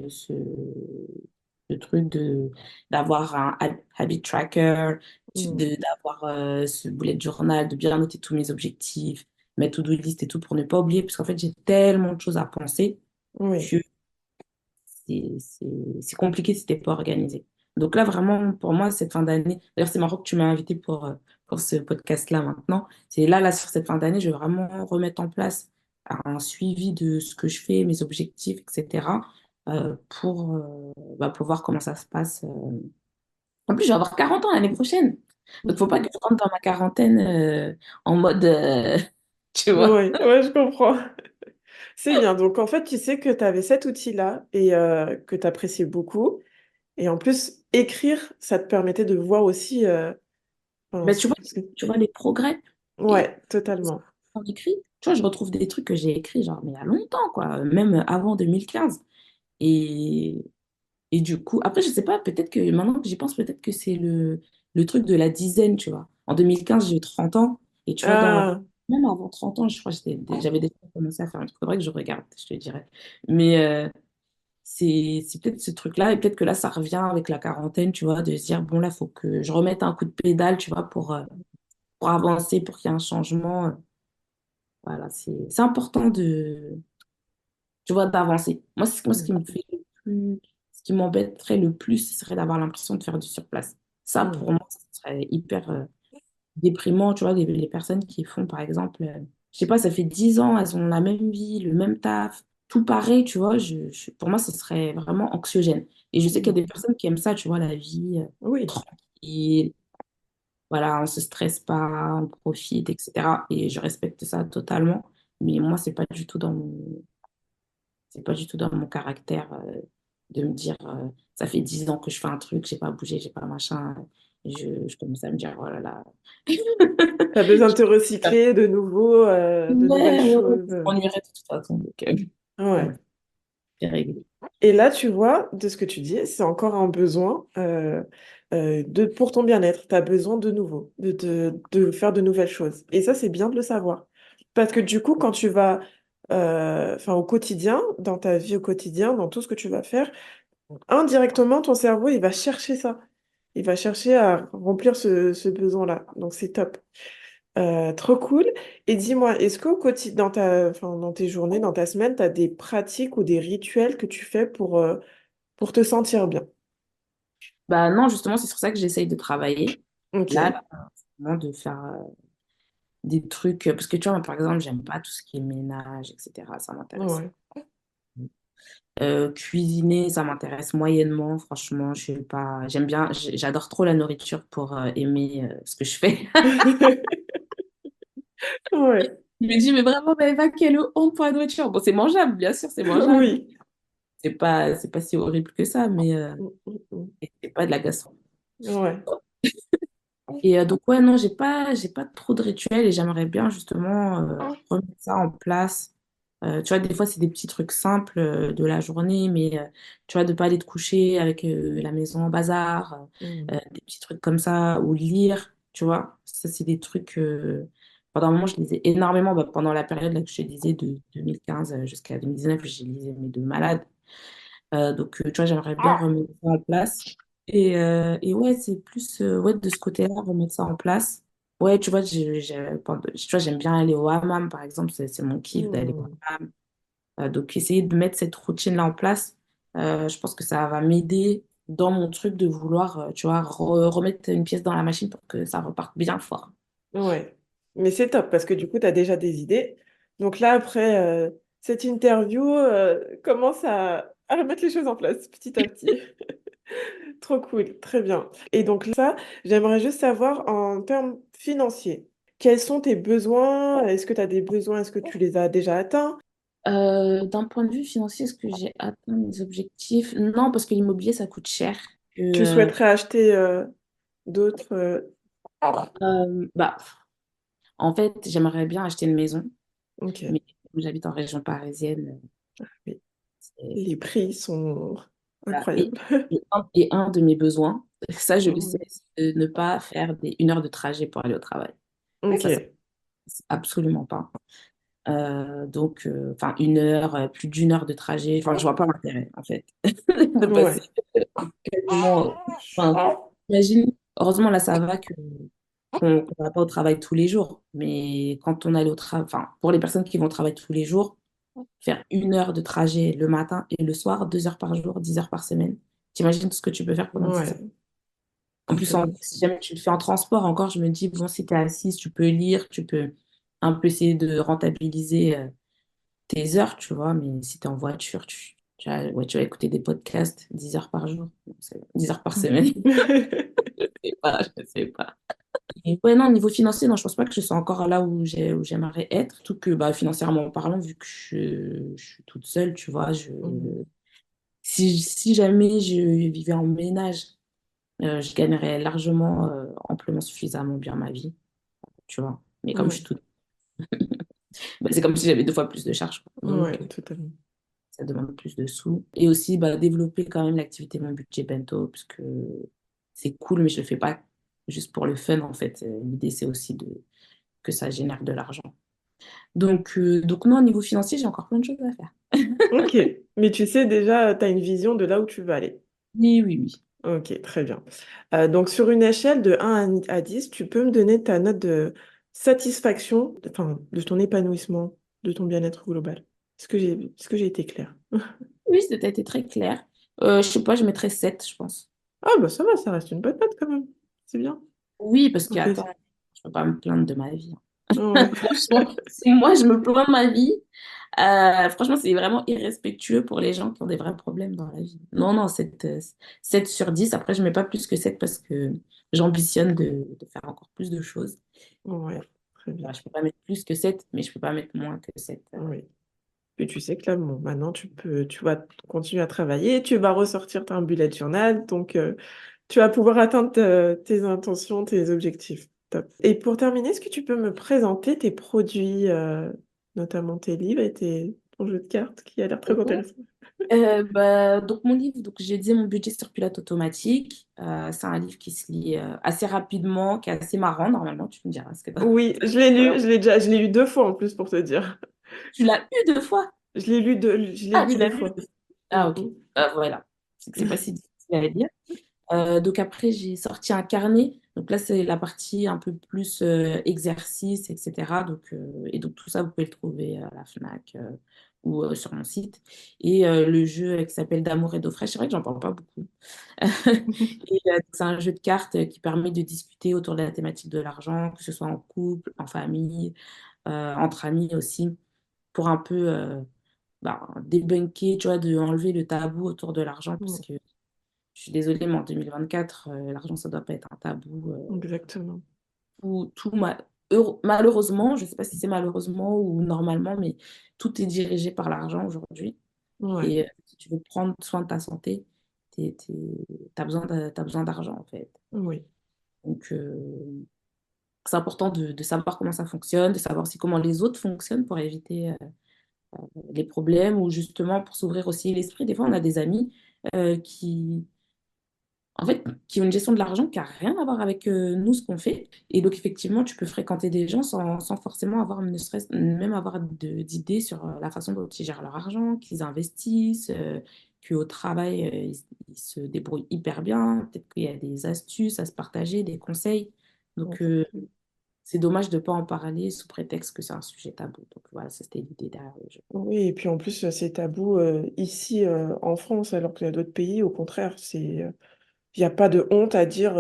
truc d'avoir un habit tracker, mm. d'avoir ce bullet journal, de bien noter tous mes objectifs, mes to-do list et tout pour ne pas oublier, parce qu'en fait, j'ai tellement de choses à penser Oui, que c'est compliqué si t'es pas organisé. Donc là, vraiment, pour moi, cette fin d'année, d'ailleurs, c'est marrant que tu m'as invité pour ce podcast-là maintenant. C'est là, sur cette fin d'année, je vais vraiment remettre en place un suivi de ce que je fais, mes objectifs, etc. Pour voir comment ça se passe. En plus, je vais avoir 40 ans l'année prochaine. Donc, faut pas que je rentre dans ma quarantaine en mode, tu vois. ouais, ouais, je comprends. C'est bien. Donc, en fait, tu sais que tu avais cet outil-là et que tu appréciais beaucoup. Et en plus, écrire, ça te permettait de voir aussi. Enfin, Ben, tu vois les progrès. Et ouais, totalement. on écrit, tu vois, je retrouve des trucs que j'ai écrits, genre, mais il y a longtemps, quoi, même avant 2015. Et, et du coup, après, je sais pas, peut-être que maintenant que j'y pense, peut-être que c'est le truc de la dizaine, tu vois. En 2015, j'ai eu 30 ans, et tu vois, Ah, même avant 30 ans, je crois que j'avais déjà commencé à faire un truc. Faudrait que je regarde, je te dirais. Mais c'est peut-être ce truc-là, et peut-être que là, ça revient avec la quarantaine, tu vois, de se dire, bon, là, faut que je remette un coup de pédale, tu vois, pour avancer, pour qu'il y ait un changement. Voilà, c'est important tu vois, d'avancer. Moi, ce qui me fait le plus, ce qui m'embêterait le plus, ce serait d'avoir l'impression de faire du surplace. Ça, mm, pour moi, ce serait hyper déprimant, tu vois, les personnes qui font, par exemple, je sais pas, ça fait 10 ans, elles ont la même vie, le même taf, tout pareil, tu vois, pour moi, ce serait vraiment anxiogène. Et je sais qu'il y a des Mm. personnes qui aiment ça, tu vois, la vie Oui, tranquille, voilà, on se stresse pas, on profite, etc. Et je respecte ça totalement. Mais moi, c'est pas du tout dans mon caractère de me dire, ça fait 10 ans que je fais un truc, j'ai pas bougé, j'ai pas machin. Je commence à me dire, oh là là. tu as besoin de te recycler de nouveau, de nouvelles Mais ouais, choses. on irait de toute façon. Donc, bon, Ouais. c'est réglé. Et là, tu vois, de ce que tu dis, c'est encore un besoin pour ton bien-être. Tu as besoin de nouveau, de faire de nouvelles choses. Et ça, c'est bien de le savoir. Parce que du coup, quand tu vas, enfin, au quotidien, dans ta vie au quotidien, dans tout ce que tu vas faire, indirectement, ton cerveau, il va chercher ça. Il va chercher à remplir ce besoin-là. Donc, c'est top. Trop cool. Et dis-moi, est-ce qu'au quotidien, enfin, dans tes journées, dans ta semaine, tu as des pratiques ou des rituels que tu fais pour te sentir bien? Bah non, justement, c'est sur ça que j'essaye de travailler. Ok. Là, vraiment de faire des trucs. Parce que tu vois, moi, par exemple, j'aime pas tout ce qui est ménage, etc. Ça m'intéresse. Ouais. Cuisiner, ça m'intéresse moyennement, franchement. Je sais pas. J'aime bien, j'adore trop la nourriture pour aimer ce que je fais. Ouais. Je me dis, mais vraiment, mais Eva, quelle honte pour la nourriture. Bon, c'est mangeable, bien sûr, c'est mangeable. Oui. C'est pas si horrible que ça, mais Mm, mm, mm. c'est pas de la gastronomie. Ouais. Et donc, ouais, non, j'ai pas trop de rituels et j'aimerais bien justement remettre ça en place. Tu vois, des fois, c'est des petits trucs simples de la journée, mais tu vois, de pas aller te coucher avec la maison en bazar, Mm. des petits trucs comme ça, ou lire, tu vois. Ça, c'est des trucs. Pendant un moment, je lisais énormément. Bah, pendant la période là, que je te disais, de 2015 jusqu'à 2019, je lisais mes deux malades. Donc, tu vois, j'aimerais bien remettre ça en place. Et ouais, c'est plus ouais, de ce côté-là, remettre ça en place. Ouais, tu vois, tu vois, j'aime bien aller au hammam, par exemple, c'est mon kiff d'aller au Mm. hammam. Donc, essayer de mettre cette routine-là en place, je pense que ça va m'aider dans mon truc de vouloir, tu vois, remettre une pièce dans la machine pour que ça reparte bien fort. Ouais. Mais c'est top parce que du coup, tu as déjà des idées. Donc là, après cette interview, commence à remettre les choses en place petit à petit. Trop cool, très bien. Et donc ça, j'aimerais juste savoir en termes financiers, quels sont tes besoins? Est-ce que tu as des besoins? Est-ce que tu les as déjà atteints? D'un point de vue financier, est-ce que j'ai atteint mes objectifs? Non, parce que l'immobilier, ça coûte cher. Tu souhaiterais acheter d'autres... Bah, en fait, j'aimerais bien acheter une maison, Ok, mais comme j'habite en région parisienne, oui. c'est Les prix sont voilà. incroyables. Et un de mes besoins, ça je le sais, Mhm. c'est de ne pas faire des 1 heure de trajet pour aller au travail. Ok, Ça, c'est absolument pas. Donc, enfin, 1 heure, plus d'1 heure de trajet, enfin, je vois pas l'intérêt, en fait, de passer ouais, quasiment. Enfin, imagine, heureusement, là, ça va qu'on va pas au travail tous les jours, mais quand on allait au travail, enfin, pour les personnes qui vont au travail tous les jours, faire 1 heure de trajet le matin et le soir, 2 heures par jour, 10 heures par semaine. T'imagines tout ce que tu peux faire pendant 10 heures. ouais. En plus, si jamais tu le fais en transport, encore, je me dis, bon, si tu es assise, tu peux lire, tu peux un peu essayer de rentabiliser tes heures, tu vois, mais si tu es en voiture, ouais, tu vas écouter des podcasts 10 heures par jour, 10 heures par semaine. Je sais pas, je sais pas. Et ouais, non, niveau financier, non, je pense pas que je sois encore là où j'aimerais être. Tout que bah, financièrement parlant, vu que je suis toute seule, tu vois, Mhm. si jamais je vivais en ménage, je gagnerais largement, amplement suffisamment bien ma vie, tu vois. Mais comme je suis Ouais, toute, bah, c'est comme si j'avais 2 fois plus de charges, quoi. Donc, ouais, totalement. ça demande plus de sous. Et aussi, bah, développer quand même l'activité Mon Budget Bento, parce que c'est cool, mais je le fais pas juste pour le fun, en fait. L'idée, c'est aussi que ça génère de l'argent. Donc non, au niveau financier, j'ai encore plein de choses à faire. Ok, mais tu sais déjà, tu as une vision de là où tu veux aller. Oui, oui, oui. Ok, très bien. Donc, sur une échelle de 1 à 10, tu peux me donner ta note de satisfaction, enfin, de ton épanouissement, de ton bien-être global. Est-ce que j'ai été claire? Oui, c'était été très clair. Je sais pas, je mettrais 7 je pense. Ah, bah ça va, ça reste une bonne note quand même. C'est bien. Oui, parce Ok. qu'attends, je peux pas me plaindre de ma vie. Ouais. Franchement, si moi, je me plains de ma vie, franchement, c'est vraiment irrespectueux pour les gens qui ont des vrais problèmes dans la vie. Non, non, 7 sur 10. Après, je mets pas plus que 7 parce que j'ambitionne de faire encore plus de choses. Ouais, très bien. Voilà, je peux pas mettre plus que 7, mais je peux pas mettre moins que 7. Oui. Et tu sais que là, bon, maintenant, tu vas continuer à travailler, tu vas ressortir un bullet journal, donc tu vas pouvoir atteindre tes intentions, tes objectifs. Top. Et pour terminer, est-ce que tu peux me présenter tes produits, notamment tes livres et ton jeu de cartes qui a l'air très intéressant? Donc mon livre, donc j'ai dit mon budget circulate automatique. C'est un livre qui se lit assez rapidement, qui est assez marrant normalement. Tu me diras ce que t'as. Oui, je l'ai lu, je l'ai lu 2 fois en plus pour te dire. Tu l'as eu 2 fois? Je l'ai Ah, lu tu 2 l'as lu fois. 2 fois. Ah, ok. Mhm. Voilà. C'est que c'est pas si difficile à lire. Donc après, j'ai sorti un carnet. Donc là, c'est la partie un peu plus exercice, etc. Et donc tout ça, vous pouvez le trouver à la Fnac ou sur mon site. Et le jeu qui s'appelle D'amour et d'eau fraîche, c'est vrai que j'en parle pas beaucoup. C'est un jeu de cartes qui permet de discuter autour de la thématique de l'argent, que ce soit en couple, en famille, entre amis aussi, pour un peu débunker, tu vois, de enlever le tabou autour de l'argent, parce Mhm. que je suis désolée, mais en 2024, l'argent, ça doit pas être un tabou. Exactement. Malheureusement, je ne sais pas si c'est malheureusement ou normalement, mais tout est dirigé par l'argent aujourd'hui. Ouais, Et si tu veux prendre soin de ta santé, tu as besoin d'argent, en fait. oui, Donc, c'est important de savoir comment ça fonctionne, de savoir aussi comment les autres fonctionnent pour éviter les problèmes ou justement pour s'ouvrir aussi l'esprit. Des fois, on a des amis qui en fait, qui ont une gestion de l'argent qui n'a rien à voir avec nous, ce qu'on fait. Et donc, effectivement, tu peux fréquenter des gens sans forcément avoir, ne serait même avoir d'idées sur la façon dont ils gèrent leur argent, qu'ils investissent, qu'au travail, ils se débrouillent hyper bien. Peut-être qu'il y a des astuces à se partager, des conseils. Donc, exactement. c'est dommage de ne pas en parler sous prétexte que c'est un sujet tabou. Donc, voilà, ça, c'était l'idée derrière le jeu. Oui, et puis en plus, c'est tabou ici en France, alors qu'il y a d'autres pays, au contraire, il n'y a pas de honte à dire,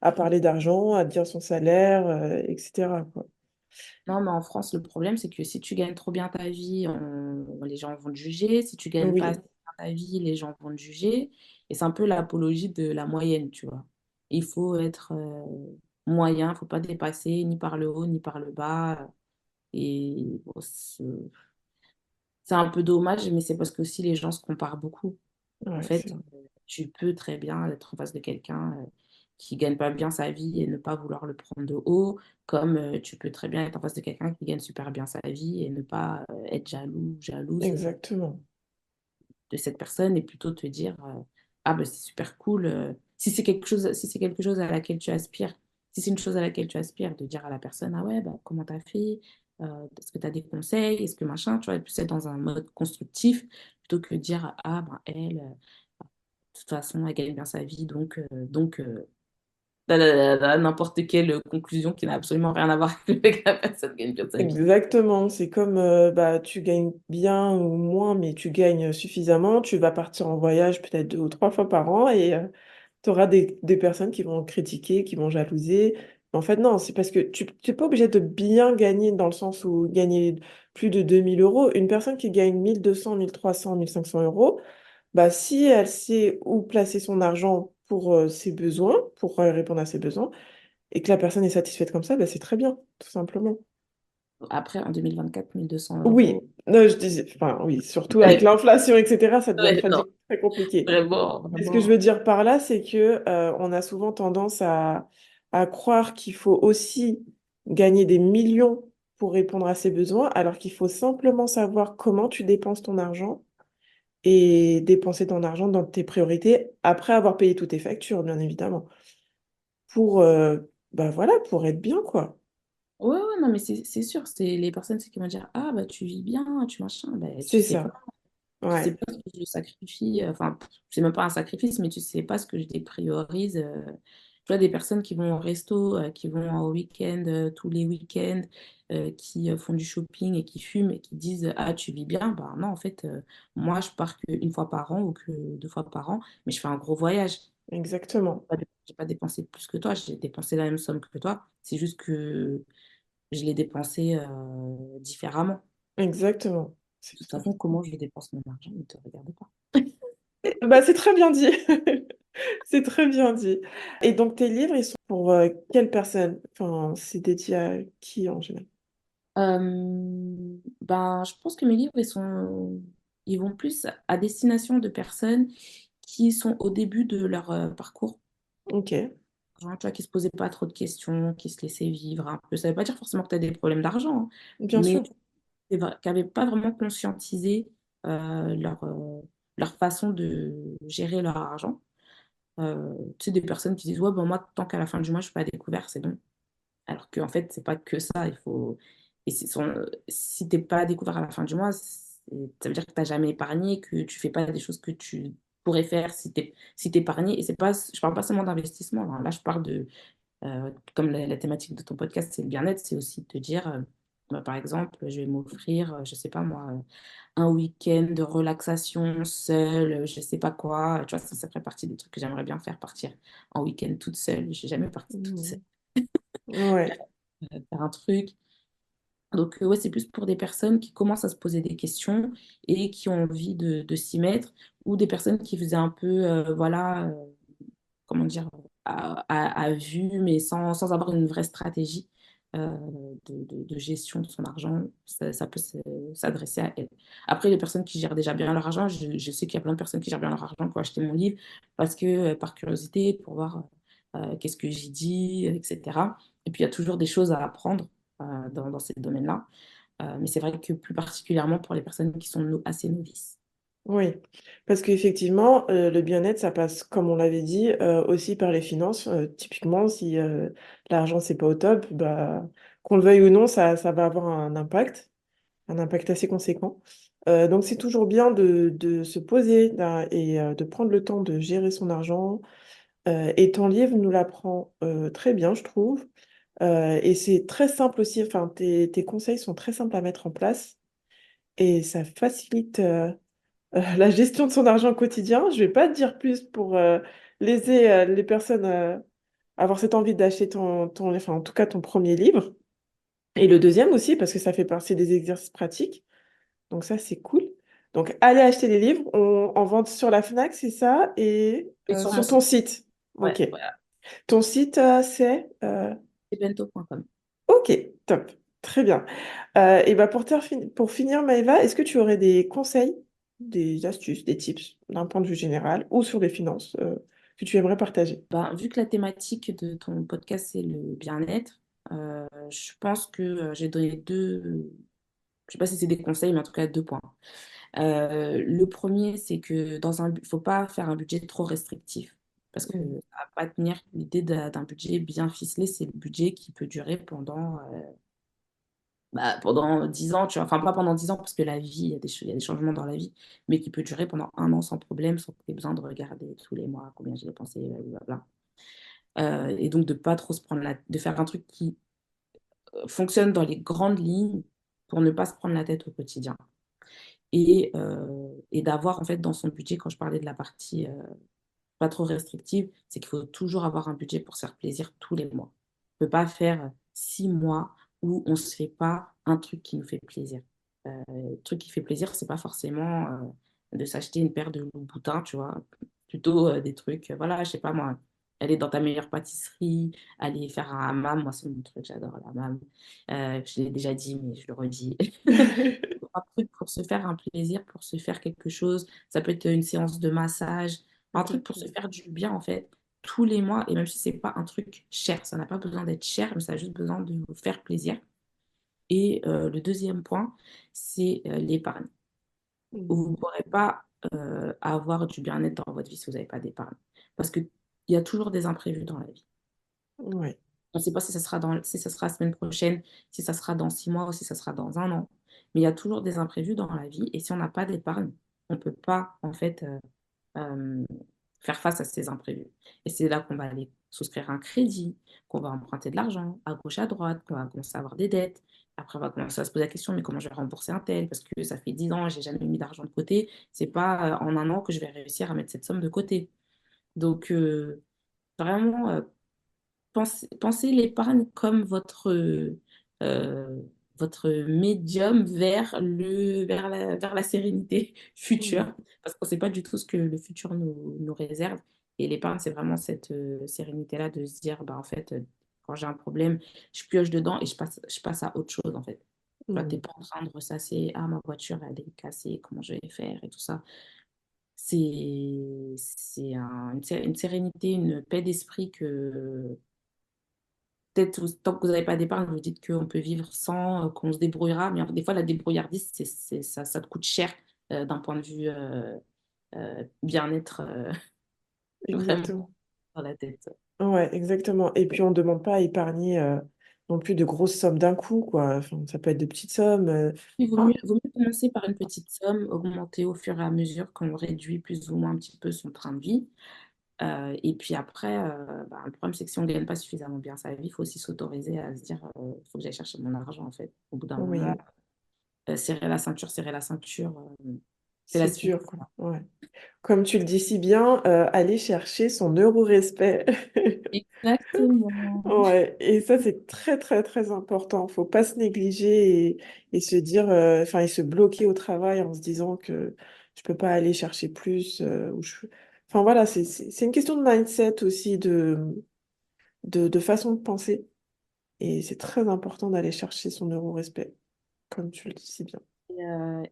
à parler d'argent, à dire son salaire, etc., quoi. Non, mais en France, le problème, c'est que si tu gagnes trop bien ta vie, les gens vont te juger. Si tu gagnes pas Oui, assez bien ta vie, les gens vont te juger. Et c'est un peu l'apologie de la moyenne, tu vois. Il faut être moyen, il ne faut pas dépasser ni par le haut ni par le bas. Et bon, c'est un peu dommage, mais c'est parce que aussi les gens se comparent beaucoup. En ouais, c'est fait, vrai. tu peux très bien être en face de quelqu'un qui gagne pas bien sa vie et ne pas vouloir le prendre de haut, comme tu peux très bien être en face de quelqu'un qui gagne super bien sa vie et ne pas être jaloux, jalouse Exactement. de cette personne et plutôt te dire ah ben c'est super cool si c'est quelque chose à laquelle tu aspires, si c'est une chose à laquelle tu aspires, de dire à la personne ah ouais bah, comment t'as fait, est-ce que tu as des conseils, est-ce que machin, tu vois, plus être dans un mode constructif plutôt que de dire ah ben elle de toute façon elle gagne bien sa vie n'importe quelle conclusion qui n'a absolument rien à voir avec la personne qui gagne bien sa vie. Exactement. C'est comme bah, tu gagnes bien ou moins, mais tu gagnes suffisamment, tu vas partir en voyage peut-être 2 ou 3 fois par an et tu auras des personnes qui vont critiquer, qui vont jalouser. En fait, non, c'est parce que tu n'es pas obligé de bien gagner dans le sens où gagner plus de 2 000 euros. Une personne qui gagne 1 200, 1 300, 1 500 euros, bah, si elle sait où placer son argent pour ses besoins, pour répondre à ses besoins, et que la personne est satisfaite comme ça, bah, c'est très bien, tout simplement. Après, en 2024, 1200 Oui, euros. non, je disais, enfin oui, surtout avec Ouais, l'inflation, etc., ça devient ouais, non, très compliqué. vraiment, Et ce que je veux vraiment. dire par là, c'est que on a souvent tendance à croire qu'il faut aussi gagner des millions pour répondre à ses besoins, alors qu'il faut simplement savoir comment tu dépenses ton argent et dépenser ton argent dans tes priorités après avoir payé toutes tes factures, bien évidemment, pour bah voilà, pour être bien, quoi. Ouais, ouais, non, mais c'est sûr, c'est les personnes c'est qui vont dire, ah, bah, tu vis bien, tu machin, bah, C'est ça. tu sais Ouais, pas ce que je sacrifie, enfin, c'est même pas un sacrifice, mais tu sais pas ce que je dépriorise. Tu vois, des personnes qui vont au resto, qui vont au week-end, tous les week-ends, qui font du shopping et qui fument et qui disent, ah, tu vis bien, bah non, en fait, moi, je pars qu'une fois par an ou que 2 fois par an, mais je fais un gros voyage. exactement. J'ai pas dépensé plus que toi, j'ai dépensé la même somme que toi. C'est juste que je l'ai dépensé différemment. Exactement. C'est De toute tout à fait façon, ça. comment je dépense mon argent, ne te regarde pas. Bah, c'est très bien dit. C'est très bien dit. Et donc, tes livres, ils sont pour quelle personne? Enfin, c'est dédié à qui en général? Ben, je pense que mes livres, ils vont plus à destination de personnes qui sont au début de leur parcours. Ok, Genre, tu vois, qui se posaient pas trop de questions, qui se laissaient vivre un peu. Ça veut pas dire forcément que tu as des problèmes d'argent, hein, bien mais sûr. qui n'avaient pas vraiment conscientisé leur façon de gérer leur argent. Tu sais, des personnes qui disent, ouais, ben moi, tant qu'à la fin du mois, je suis pas à découvert, c'est bon. Alors qu'en fait, c'est pas que ça. Il faut... Et si t'es pas à découvert à la fin du mois, ça veut dire que t'as jamais épargné, que tu fais pas des choses que tu pourrais faire si t'épargnais. Et c'est pas, je parle pas seulement d'investissement. Là, je parle comme la thématique de ton podcast, c'est le bien-être, c'est aussi de te dire, bah, par exemple, je vais m'offrir, je sais pas moi, un week-end de relaxation seule, je sais pas quoi. Tu vois, ça ferait partie des trucs que j'aimerais bien faire, partir en week-end toute seule. Je suis jamais partie toute seule. Mhm. Ouais, Faire un truc. Donc, ouais, c'est plus pour des personnes qui commencent à se poser des questions et qui ont envie de s'y mettre, ou des personnes qui faisaient un peu, voilà, comment dire, à vue, mais sans avoir une vraie stratégie euh, de gestion de son argent. Ça peut s'adresser à elles. Après, les personnes qui gèrent déjà bien leur argent, je sais qu'il y a plein de personnes qui gèrent bien leur argent pour acheter mon livre, parce que, par curiosité, pour voir qu'est-ce que j'y dis, etc. Et puis, il y a toujours des choses à apprendre dans ces domaines-là. Mais c'est vrai que plus particulièrement pour les personnes qui sont assez novices. oui. Parce qu'effectivement, le bien-être, ça passe, comme on l'avait dit, aussi par les finances. Typiquement, si l'argent, c'est pas au top, bah, qu'on le veuille ou non, ça va avoir un impact assez conséquent. Donc, c'est toujours bien de se poser et de prendre le temps de gérer son argent. Et ton livre nous l'apprend très bien, je trouve. Et c'est très simple aussi, enfin, tes conseils sont très simples à mettre en place et ça facilite la gestion de son argent au quotidien. Je vais pas te dire plus pour léser les personnes à avoir cette envie d'acheter enfin, en tout cas ton premier livre. Et le deuxième aussi, parce que ça fait partie des exercices pratiques. Donc ça, c'est cool. Donc, allez acheter les livres en vente sur la Fnac, c'est ça, et Et sur mon sur ton site, site. ouais, Ok. voilà, Ton site, c'est c'est bento.com. Ok, top. Très bien. Et bah pour finir, Maëva, est-ce que tu aurais des conseils, des astuces, des tips d'un point de vue général ou sur les finances que tu aimerais partager? Ben, vu que la thématique de ton podcast, c'est le bien-être, je pense que j'ai donné je sais pas si c'est des conseils, mais en tout cas deux points. Le premier, c'est que faut pas faire un budget trop restrictif. Parce que Mm. ça va pas tenir. L'idée d'un budget bien ficelé, c'est le budget qui peut durer pendant 10 ans, tu vois. Enfin, pas pendant 10 ans, parce que la vie, il y a des changements dans la vie, mais qui peut durer pendant un an sans problème, sans que tu aies besoin de regarder tous les mois combien j'ai dépensé, blablabla. Et donc, de pas trop de faire un truc qui fonctionne dans les grandes lignes pour ne pas se prendre la tête au quotidien. Et d'avoir, en fait, dans son budget, quand je parlais de la partie pas trop restrictive, c'est qu'il faut toujours avoir un budget pour se faire plaisir tous les mois. On ne peut pas faire 6 mois où on ne se fait pas un truc qui nous fait plaisir. Le truc qui fait plaisir, c'est pas forcément de s'acheter une paire de Louboutin, tu vois. Plutôt des trucs, voilà, je sais pas moi, aller dans ta meilleure pâtisserie, aller faire un hammam, moi c'est mon truc, j'adore le hammam. Je l'ai déjà dit, mais je le redis. Un truc pour se faire un plaisir, pour se faire quelque chose. Ça peut être une séance de massage, un truc pour se Exactement. faire du bien en fait, tous les mois. Et même si c'est pas un truc cher, ça n'a pas besoin d'être cher, mais ça a juste besoin de vous faire plaisir. Et le deuxième point, c'est l'épargne. Vous Mm. ne pourrez pas avoir du bien-être dans votre vie si vous n'avez pas d'épargne. Parce qu'il y a toujours des imprévus dans la vie. Ouais. On ne sait pas si ça sera la semaine prochaine, si ça sera dans 6 mois ou si ça sera dans un an. Mais il y a toujours des imprévus dans la vie. Et si on n'a pas d'épargne, on ne peut pas, en fait, euh, faire face à ces imprévus. Et c'est là qu'on va aller souscrire un crédit, qu'on va emprunter de l'argent à gauche, à droite, qu'on va commencer à avoir des dettes. Après, on va commencer à se poser la question, mais comment je vais rembourser un tel? Parce que ça fait 10 ans, j'ai jamais mis d'argent de côté. C'est pas en un an que je vais réussir à mettre cette somme de côté. Donc, vraiment, pensez l'épargne comme euh, votre médium vers la sérénité Mm. future, parce qu'on ne sait pas du tout ce que le futur nous réserve. Et l'épargne, c'est vraiment cette sérénité-là de se dire, bah, en fait, quand j'ai un problème, je pioche dedans et je passe à autre chose, en fait. Tu n'es Mm. pas en train de ressasser, ah, ma voiture, elle est cassée, comment je vais faire et tout ça. Une sérénité, une paix d'esprit que peut-être tant que vous n'avez pas d'épargne, vous dites qu'on peut vivre sans, qu'on se débrouillera. Mais des fois, la débrouillardise, ça te coûte cher d'un point de vue bien-être vraiment Exactement. dans la tête. Ouais, exactement. Et puis, on ne demande pas à épargner non plus de grosses sommes d'un coup, quoi. Enfin, ça peut être de petites sommes. Vaut mieux commencer par une petite somme, augmenter au fur et à mesure qu'on réduit plus ou moins un petit peu son train de vie. Et puis après, bah, le problème, c'est que si on ne gagne pas suffisamment bien sa vie, il faut aussi s'autoriser à se dire, il faut que j'aille chercher mon argent, en fait. Au bout d'un moment, Oui, serrer la ceinture, c'est la c'est suite. dur, quoi. Ouais. Comme tu le dis si bien, aller chercher son euro-respect. Exactement. Ouais, et ça, c'est très, très, très important. Faut pas se négliger et se dire, enfin, et se bloquer au travail en se disant que je peux pas aller chercher plus. Enfin, voilà, c'est une question de mindset aussi, de façon de penser. Et c'est très important d'aller chercher son euro-respect, comme tu le dis si bien.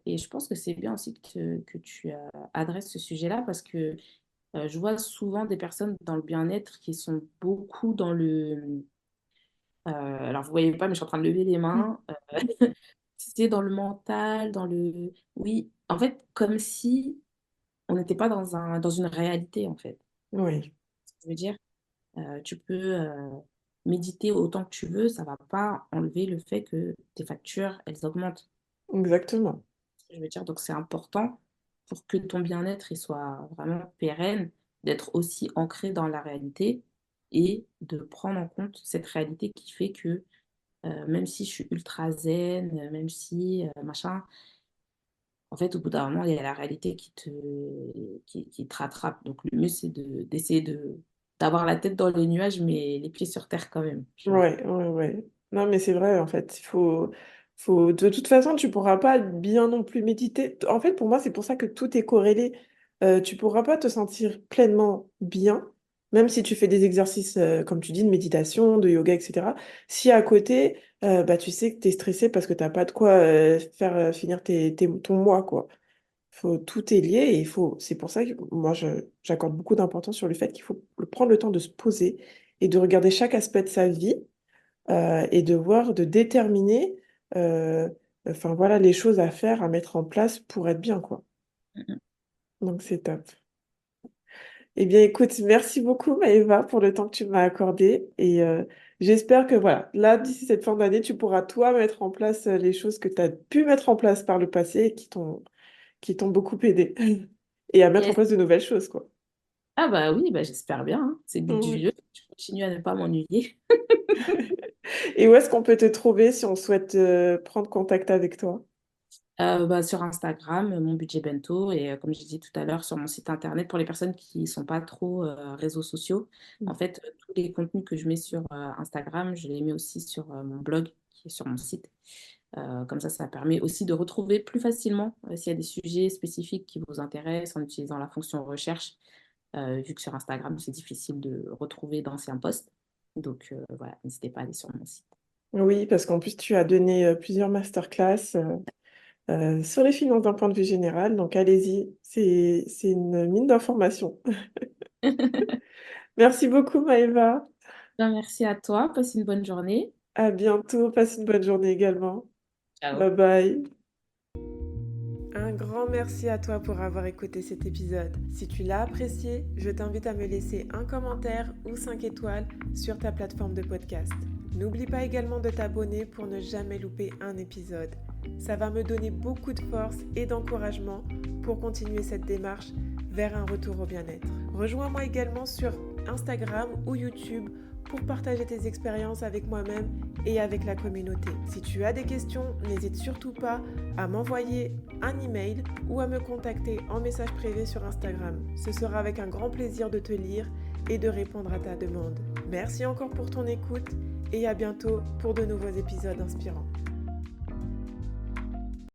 Et je pense que c'est bien aussi que tu adresses ce sujet-là parce que je vois souvent des personnes dans le bien-être qui sont beaucoup dans le... alors, vous voyez pas, mais je suis en train de lever les mains. C'est dans le mental, dans le... Oui, en fait, comme si on n'était pas dans une réalité, en fait. Oui, Je veux dire, tu peux méditer autant que tu veux, ça va pas enlever le fait que tes factures, elles augmentent. exactement. Je veux dire, donc c'est important pour que ton bien-être il soit vraiment pérenne, d'être aussi ancré dans la réalité et de prendre en compte cette réalité qui fait que même si je suis ultra zen, même si machin, en fait, au bout d'un moment, il y a la réalité qui te rattrape. Donc le mieux, c'est d'essayer d'avoir la tête dans les nuages, mais les pieds sur terre quand même, tu vois. Ouais, ouais, ouais. Non, mais c'est vrai, en fait, de toute façon, tu pourras pas bien non plus méditer. En fait, pour moi, c'est pour ça que tout est corrélé. Tu pourras pas te sentir pleinement bien, même si tu fais des exercices, comme tu dis, de méditation, de yoga, etc. Si à côté, bah, tu sais que tu es stressé parce que t'as pas de quoi faire finir ton mois, quoi. Tout est lié et c'est pour ça que moi, j'accorde beaucoup d'importance sur le fait qu'il faut prendre le temps de se poser et de regarder chaque aspect de sa vie et de voir, de déterminer, euh, enfin voilà, les choses à faire, à mettre en place pour être bien, quoi. Mhm. Donc c'est top. Eh bien, écoute, merci beaucoup, Maëva, pour le temps que tu m'as accordé et j'espère que voilà, là, d'ici cette fin d'année, tu pourras toi mettre en place les choses que tu as pu mettre en place par le passé et qui t'ont beaucoup aidé et à mettre en Yes. place de nouvelles choses, quoi. Ah bah oui, bah j'espère bien, hein. C'est le but du Ouais. jeu. Je continue à ne pas m'ennuyer. Et où est-ce qu'on peut te trouver si on souhaite prendre contact avec toi? Bah, sur Instagram, mon budget bento, et comme j'ai dit tout à l'heure, sur mon site internet, pour les personnes qui ne sont pas trop réseaux sociaux, en fait, tous les contenus que je mets sur Instagram, je les mets aussi sur mon blog qui est sur mon site. Comme ça permet aussi de retrouver plus facilement s'il y a des sujets spécifiques qui vous intéressent en utilisant la fonction recherche, vu que sur Instagram, c'est difficile de retrouver d'anciens posts. Donc voilà, n'hésitez pas à aller sur mon site. Oui, parce qu'en plus, tu as donné plusieurs masterclass sur les finances d'un point de vue général. Donc, allez-y, c'est une mine d'informations. Merci beaucoup, Maëva. Bien, merci à toi, passe une bonne journée. À bientôt. Passe une bonne journée également. Ciao. Bye bye. Un grand merci à toi pour avoir écouté cet épisode. Si tu l'as apprécié, je t'invite à me laisser un commentaire ou 5 étoiles sur ta plateforme de podcast. N'oublie pas également de t'abonner pour ne jamais louper un épisode. Ça va me donner beaucoup de force et d'encouragement pour continuer cette démarche vers un retour au bien-être. Rejoins-moi également sur Instagram ou YouTube pour partager tes expériences avec moi-même et avec la communauté. Si tu as des questions, n'hésite surtout pas à m'envoyer un email ou à me contacter en message privé sur Instagram. Ce sera avec un grand plaisir de te lire et de répondre à ta demande. Merci encore pour ton écoute et à bientôt pour de nouveaux épisodes inspirants.